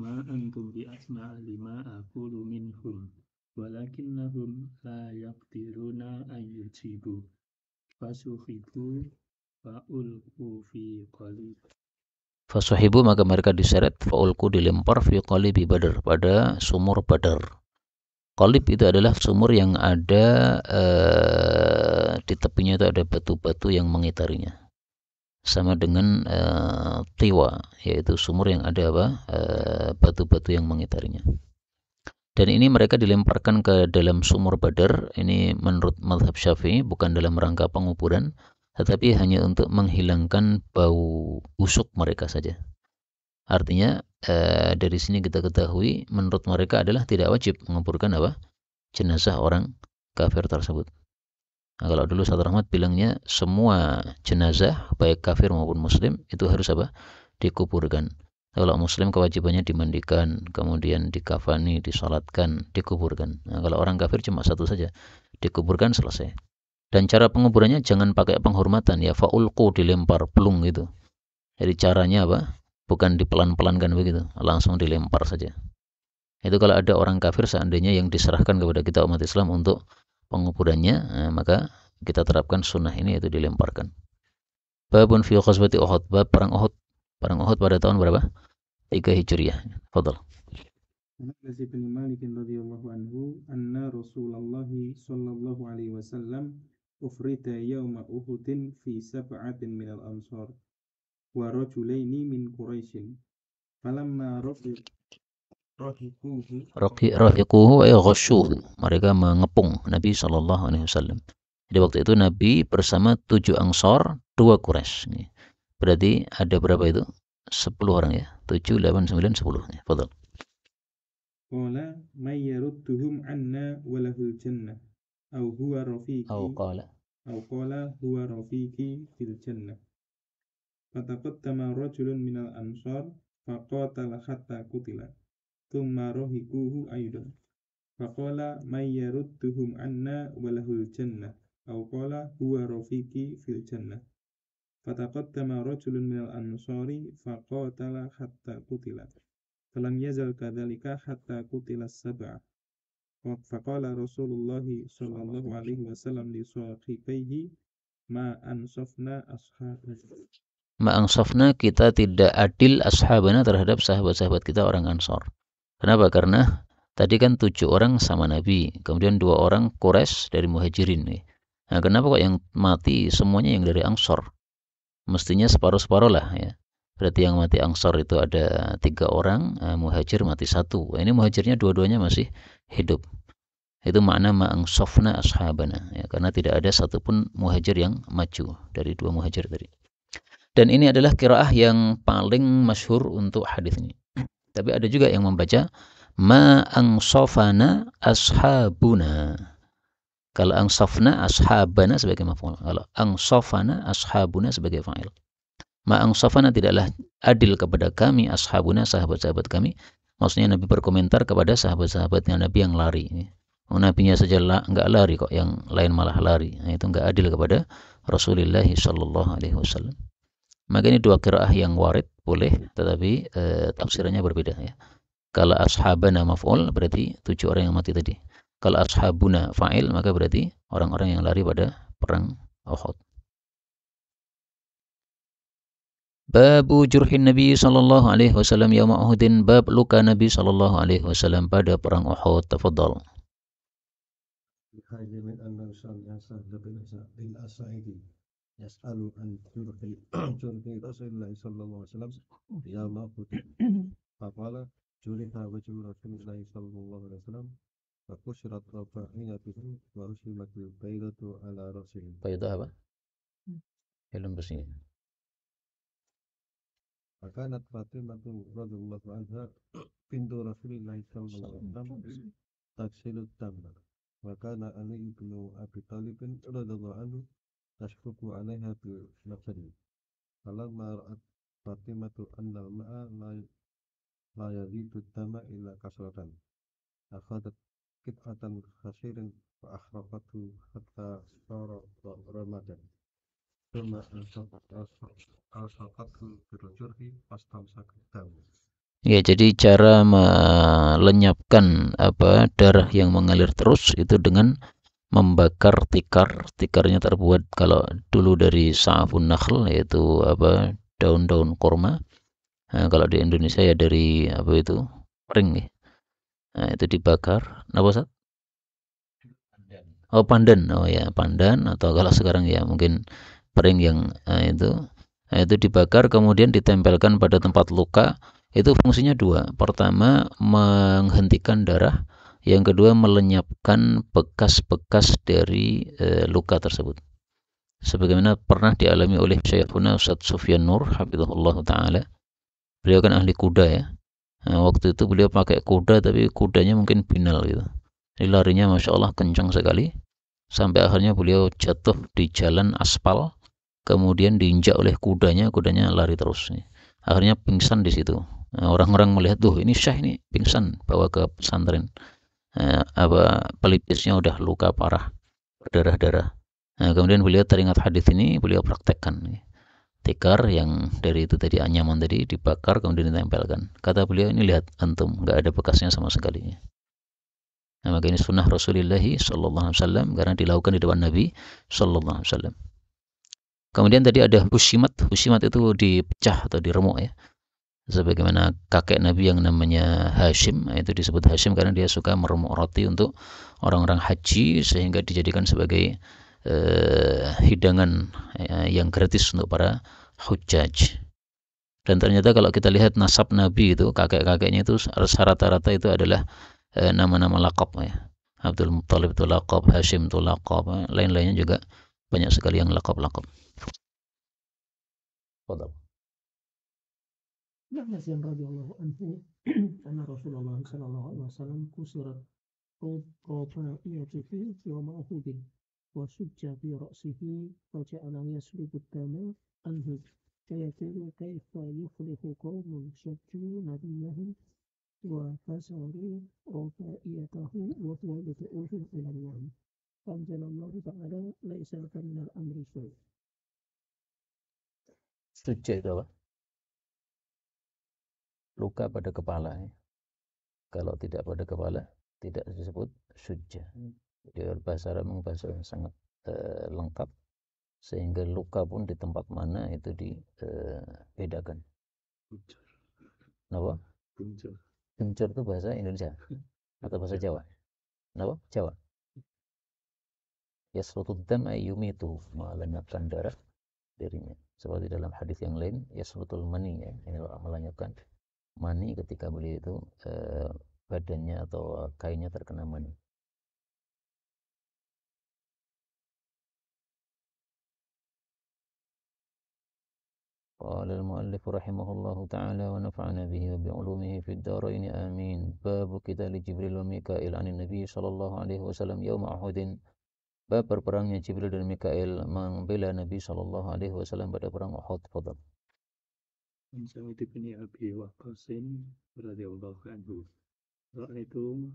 ma antum bi asma'a lima aqulu minhum walakinnahum la yaqdiruna an yujibu fasuhibu fa'ulku fi qalib. Fasuhibu maka mereka diseret, fa'ulku dilempar fi qalibi Badar, pada sumur Badar. Qalib itu adalah sumur yang ada di tepinya itu ada batu-batu yang mengitarinya. Sama dengan tiwa, yaitu sumur yang ada batu-batu yang mengitarinya. Dan ini mereka dilemparkan ke dalam sumur Badar. Ini menurut mazhab Syafi'i bukan dalam rangka penguburan, tetapi hanya untuk menghilangkan bau busuk mereka saja. Artinya dari sini kita ketahui menurut mereka adalah tidak wajib menguburkan apa? Jenazah orang kafir tersebut. Nah, kalau dulu Ustaz Rahmat bilangnya semua jenazah baik kafir maupun muslim itu harus apa? Dikuburkan. Kalau muslim kewajibannya dimandikan, kemudian dikafani, disalatkan, dikuburkan. Nah, kalau orang kafir cuma satu saja, dikuburkan selesai. Dan cara penguburannya jangan pakai penghormatan ya, faulqu dilempar pelung gitu. Jadi caranya apa? Bukan dipelan-pelankan begitu, langsung dilempar saja. Itu kalau ada orang kafir seandainya yang diserahkan kepada kita umat Islam untuk penguburannya, nah, maka kita terapkan sunnah ini yaitu dilemparkan. Babun fi ghazwati Uhud, bab perang Uhud. Perang Uhud pada tahun berapa? 3 Hijriah. Fadhal. Anas bin Malik radhiyallahu anhu anna Rasulullah sallallahu alaihi wasallam ufrida yauma Uhudin fi sab'atin minal ansar wa rajulaini min Quraisyin falamma rahiquhu ay ghashuhu. Mereka mengepung Nabi sallallahu alaihi wasallam. Jadi waktu itu Nabi bersama 7 Ansar, 2 Quraisy. Berarti ada berapa itu? 10 orang ya. 7, 8, 9, 10. Ya, fadhal. Qala may yarudduhum anna walahul jannah aw huwa rafiqi Aw qala huwa rafiqi fil jannah. Fataqaddama rajulun minal ansar faqatala hatta qutila. Thumma rahiquhu aidan. Faqala may yarudduhum anna walahul jannah aw qala huwa rafiqi fil jannah. Fataqaddama rajulun minal ansari faqatala hatta qutila. Falam yazal kadzalika hatta qutila sab'a. Faqala Rasulullah sallallahu alaihi wasallam li sahibaihi ma ansafna kita tidak adil ashabana terhadap sahabat-sahabat kita orang Ansar. Kenapa? Karena tadi kan 7 orang sama Nabi, kemudian 2 orang Quraisy dari Muhajirin. Nah, kenapa kok yang mati semuanya yang dari Ansar? Mestinya separuh-separuh lah ya. Berarti yang mati Ansar itu ada 3 orang, Muhajir mati 1. Ini Muhajirnya dua-duanya masih hidup. Itu makna ma'angsofna ashabana ya, karena tidak ada satupun Muhajir yang maju dari 2 Muhajir tadi. Dan ini adalah qiraah yang paling masyhur untuk hadis ini. Tapi ada juga yang membaca ma'angsofana ashabuna. Kalau angsofna ashabana sebagai maf'ul, kalau angsofana ashabuna sebagai fa'il. Ma'angsofana tidaklah adil kepada kami ashabuna sahabat-sahabat kami. Maksudnya Nabi berkomentar kepada sahabat-sahabatnya Nabi yang lari. Nabinya saja enggak lari kok, yang lain malah lari. Nah, itu enggak adil kepada Rasulullah sallallahu alaihi wasallam. Maka ini 2 qiraah yang warid boleh, tetapi tafsirannya berbeda ya. Kalau ashabana maf'ul berarti 7 orang yang mati tadi. Kalau ashabuna fa'il maka berarti orang-orang yang lari pada perang Uhud. Babu jurhin Nabi sallallahu alaihi wasallam yauma Uhudin, bab luka Nabi sallallahu alaihi wasallam pada perang Uhud. Tafadhal. Hadis min anna Rasulullah bin As-Sa'idi yas'alu an jurhi Rasulullah sallallahu alaihi wasallam yauma Uhud. Faqala juriha wajhu Rasulullah sallallahu alaihi wasallam fakushirat rafa'iyatuhu wa usimatil baydatu ala rasihi. Baydah apa? Helm besi. Fakanat Fatimah radhiyallahu anha bintu Rasulillah sallallahu alaihi wasallam taksilu tamma. Wa kana Ali ibn Abi Thalib radhiyallahu anhu tashfuqu 'alaiha bi nafsihi. Falamma ra'at Fatimah anna al-ma'a la yazidu tamma illa kasratan. Akhadat qit'atan khasirin fa akhraqathu hatta sara ramadan. Ya, jadi cara melenyapkan darah yang mengalir terus itu dengan membakar tikar. Tikarnya terbuat kalau dulu dari sa'afun nakhl, yaitu daun-daun kurma. Nah, kalau di Indonesia ya dari pering nih. Nah, itu dibakar. Apa Ustaz? Oh, pandan. Oh ya, pandan, atau kalau sekarang ya mungkin pering yang itu dibakar kemudian ditempelkan pada tempat luka. Itu fungsinya 2. Pertama, menghentikan darah. Yang kedua, melenyapkan bekas-bekas dari luka tersebut. Sebagaimana pernah dialami oleh Syekhuna Ustaz Sufyan Nur hafizahullah taala. Beliau kan ahli kuda ya. Nah, waktu itu beliau pakai kuda tapi kudanya mungkin binal gitu. Jadi larinya Masya Allah kencang sekali. Sampai akhirnya beliau jatuh di jalan aspal. Kemudian diinjak oleh kudanya lari terus. Akhirnya pingsan di situ. Nah, orang-orang melihat, tuh ini Syekh ini pingsan, bawa ke pesantren. Pelipisnya udah luka parah, berdarah-darah. Nah, kemudian beliau teringat hadis ini, beliau praktekkan. Tikar yang dari itu tadi, anyaman tadi dibakar kemudian ditempelkan. Kata beliau, ini lihat antum, nggak ada bekasnya sama sekali. Nah, maka ini sunnah Rasulullah sallallahu alaihi wasallam karena dilakukan di depan Nabi sallallahu alaihi wasallam. Kemudian tadi ada husimat. Husimat itu dipecah atau diremuk ya. Sebagaimana kakek Nabi yang namanya Hashim, itu disebut Hashim karena dia suka meremuk roti untuk orang-orang haji sehingga dijadikan sebagai hidangan yang gratis untuk para hujjaj. Dan ternyata kalau kita lihat nasab Nabi itu, kakek-kakeknya itu rata-rata itu adalah nama-nama laqab ya. Abdul Muttalib itu laqab, Hashim itu laqab, lain-lainnya juga banyak sekali yang laqab-laqab. Fadal. Anas radhiyallahu anhu anna Rasulullah sallallahu alaihi wasallam kusirat rafa'iyatihi yawma Uhud wa sujja fi ra'sihi wa ja'ala yaslubu ad-dama anhu fayaqulu kayfa yuflihu qawmun shajju nabiyahum wa fasaru rafa'iyatahu wa huwa yad'uhum ila Allah fanzalallahu ta'ala laisa minal amri syai'. Sujja itu apa? Luka pada kepala ya. Kalau tidak pada kepala tidak disebut sujja. Jadi bahasa Arab memang bahasa yang sangat lengkap sehingga luka pun di tempat mana itu dibedakan. Kenapa? Puncur itu bahasa Indonesia atau bahasa Jawa? Kenapa? Jawa. Yasrutud dam ayyumitu, melenyapkan darah darinya. Seperti dalam hadis yang lain, yasrutul mani ya, melenyapkan mani ketika beliau itu badannya atau kainnya terkena mani. Qala al-muallif rahimahullahu ta'ala wa nafa'ana bihi wa bi'ulumihi fid dharain amin. Bab qitali Jibril wa Mikail 'an Nabi sallallahu alaihi wasallam yaum Uhud. Bab perperangnya Jibril dan Mikail membela Nabi sallallahu alaihi wasallam pada perang Uhud. Fadhal. An Sa'id bin Abi Waqqas radhiyallahu anhu. Ra'aitu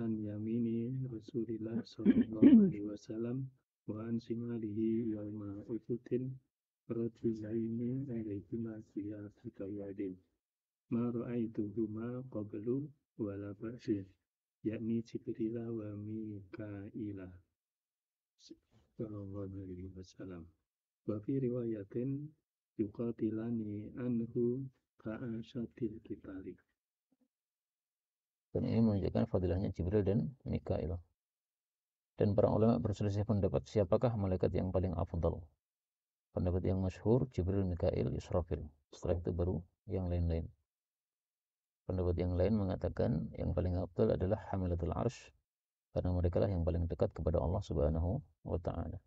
an yamini Rasulillah sallallahu alaihi wasallam wa an shimalihi yawma Uhudin rajulaini alaihima siyasatu wadin. Ma ra'aituhuma qablu wala ba'di, yakni Jibril wa Mikaila sallallahu alaihi wasallam. Wa fi riwayatin yuqatilani anhu ka'asyatil qitali. Dan ini menunjukkan fadilahnya Jibril dan Mikail. Dan para ulama berselisih pendapat siapakah malaikat yang paling afdal. Pendapat yang masyhur Jibril, Mikail, Israfil. Setelah itu baru yang lain-lain. Pendapat yang lain mengatakan yang paling afdal adalah Hamilatul Arsh karena mereka lah yang paling dekat kepada Allah Subhanahu wa taala.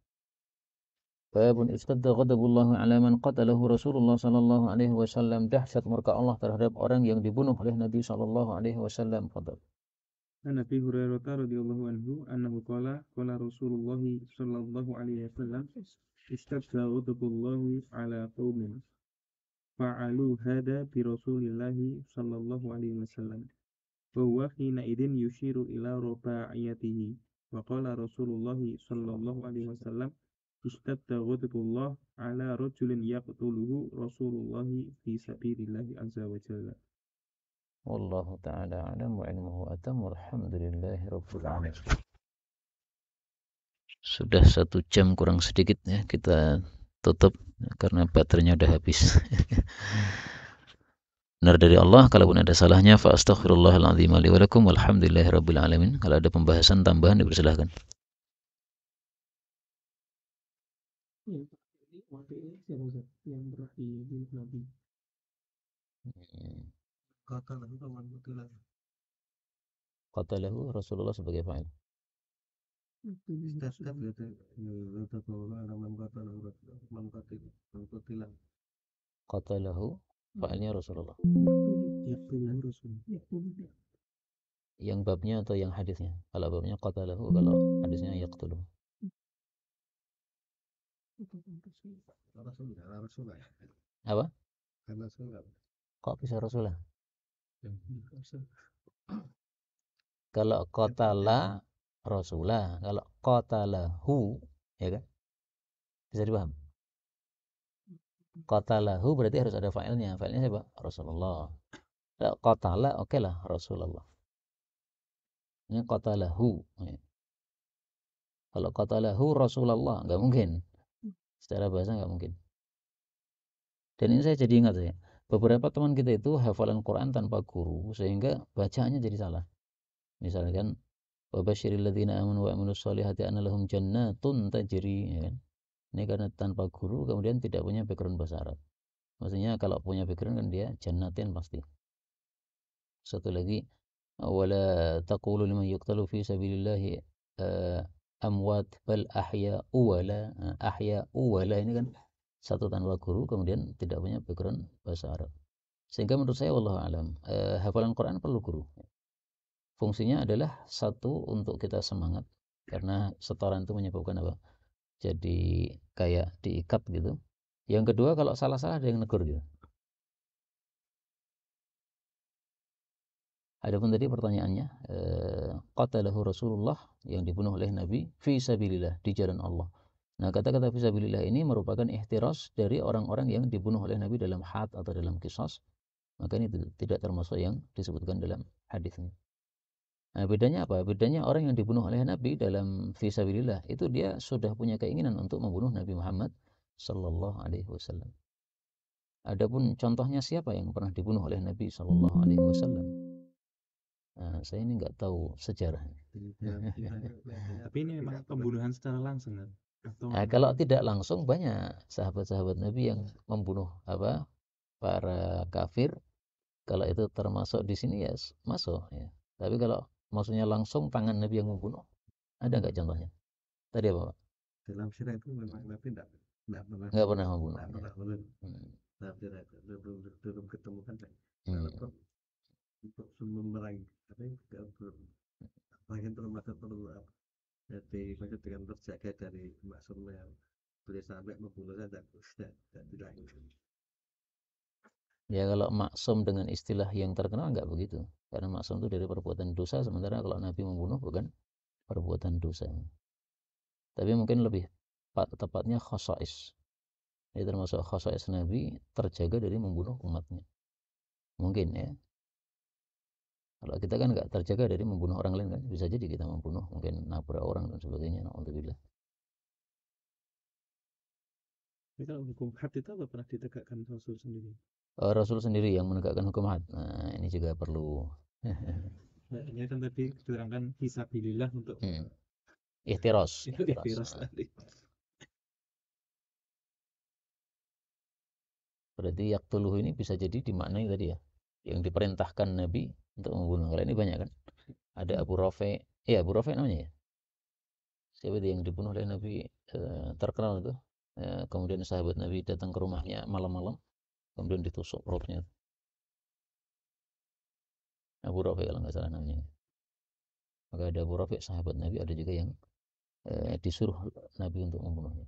Babun istadda ghadabullah ala man qatalahu Rasulullah sallallahu alaihi wasallam. Dahsyat murka Allah terhadap orang yang dibunuh oleh Nabi sallallahu alaihi wasallam. Fadal. An Abi Hurairah radhiyallahu anhu annahu qala Rasulullah sallallahu alaihi wasallam istadda ghadabullahi ala qaumin fa'alu hada bi Rasulillahi sallallahu alaihi wasallam wa huwa hina idin yushiru ila rafa'iyatihi wa qala Rasulullah sallallahu alaihi wasallam istadda ghadabullah ala rajulin yaqtuluhu Rasulullah fi sabilillahi azza wa jalla. Wallahu ta'ala a'lam wa ilmuhu atam walhamdulillahi rabbil alamin. Sudah 1 jam kurang sedikit ya, kita tutup karena baterainya udah habis. Benar dari Allah, kalaupun ada salahnya fa astaghfirullahaladzim li wa lakum walhamdulillahi rabbil alamin. Kalau ada pembahasan tambahan dipersilahkan. Yang berarti Nabi. Kata teman betul. Qatalahu Rasulullah sebagai fa'il. Setiap ya tahu man qatila Qatalahu fa'ilnya Rasulullah. Yaqtuluhu Rasul. Yang babnya atau yang hadisnya? Kalau babnya qatalahu, kalau hadisnya yaqtuluhu. Rasul ya. Apa? Karena Rasul Kok bisa Rasulullah? Rasul. Kalau qatala Rasulullah, kalau qatalahu, ya kan? Bisa dipaham? Qatalahu berarti harus ada fa'ilnya. Fa'ilnya siapa? Rasulullah. Kalau qatala, oke lah Rasulullah. Ini qatalahu. Ya. Kalau qatalahu Rasulullah, nggak mungkin. Secara bahasa nggak mungkin. Dan ini saya jadi ingat ya. Beberapa teman kita itu hafalan Quran tanpa guru, sehingga bacaannya jadi salah. Misalkan wabashiril ladzina amanu wa amilus solihati anna lahum jannatun tajri, ya kan? Ini karena tanpa guru kemudian tidak punya background bahasa Arab. Maksudnya kalau punya background kan dia jannatin pasti. Satu lagi wala taqulu liman yuqtalu fi sabilillahi amwat bal ahya'u wala ini kan satu tanpa guru kemudian tidak punya background bahasa Arab. Sehingga menurut saya wallahu alam hafalan Quran perlu guru. Fungsinya adalah satu untuk kita semangat karena setoran itu menyebabkan apa? Jadi kayak diikat gitu. Yang kedua kalau salah-salah ada yang negur gitu. Adapun tadi pertanyaannya qatalahu Rasulullah yang dibunuh oleh Nabi fi sabilillah di jalan Allah. Nah, kata-kata fi sabilillah ini merupakan ihtiras dari orang-orang yang dibunuh oleh Nabi dalam had atau dalam qisas. Maka ini tidak termasuk yang disebutkan dalam hadis ini. Nah, bedanya apa? Bedanya orang yang dibunuh oleh Nabi dalam fi sabilillah itu dia sudah punya keinginan untuk membunuh Nabi Muhammad sallallahu alaihi wasallam. Adapun contohnya siapa yang pernah dibunuh oleh Nabi sallallahu alaihi wasallam? Nah, saya ini nggak tahu sejarahnya. Tapi ini memang pembunuhan secara langsung kan? Atau Nah, kalau tidak langsung banyak sahabat-sahabat Nabi yang membunuh para kafir. Kalau itu termasuk di sini ya masuk ya. Tapi kalau maksudnya langsung tangan Nabi yang membunuh, ada nggak contohnya? Tadi apa Pak? Dalam sirah itu memang Nabi tidak Nggak pernah membunuh. Tidak pernah membunuh. Dalam sirah itu belum ketemu kan. Walaupun untuk memerangi, tapi bagian termasuk perlu jadi maksud dengan terjaga dari maksudnya boleh sampai membunuh saja tidak dilakukan. Ya kalau maksum dengan istilah yang terkenal nggak begitu. Karena maksum itu dari perbuatan dosa, sementara kalau Nabi membunuh bukan perbuatan dosa. Tapi mungkin lebih tepatnya khosais. Ini termasuk khosais Nabi terjaga dari membunuh umatnya. Mungkin ya. Kalau kita kan nggak terjaga dari membunuh orang lain kan. Bisa jadi kita membunuh, mungkin nabrak orang dan sebagainya. Alhamdulillah. Tapi kalau hukum had itu apa pernah ditegakkan Rasul sendiri? Rasul sendiri yang menegakkan hukum had. Nah, ini juga perlu. Ini kan tadi diterangkan fisabilillah untuk Ihtiras. ihtiras tadi. Berarti yaqtuluhu ini bisa jadi dimaknai tadi ya. Yang diperintahkan Nabi untuk membunuh. Kalau ini banyak kan. Ada Abu Rafi. Iya, Abu Rafi namanya ya. Siapa itu yang dibunuh oleh Nabi terkenal itu. Kemudian sahabat Nabi datang ke rumahnya malam-malam. Kemudian ditusuk perutnya. Abu Rafi kalau nggak salah namanya. Maka ada Abu Rafi sahabat Nabi, ada juga yang disuruh Nabi untuk membunuhnya.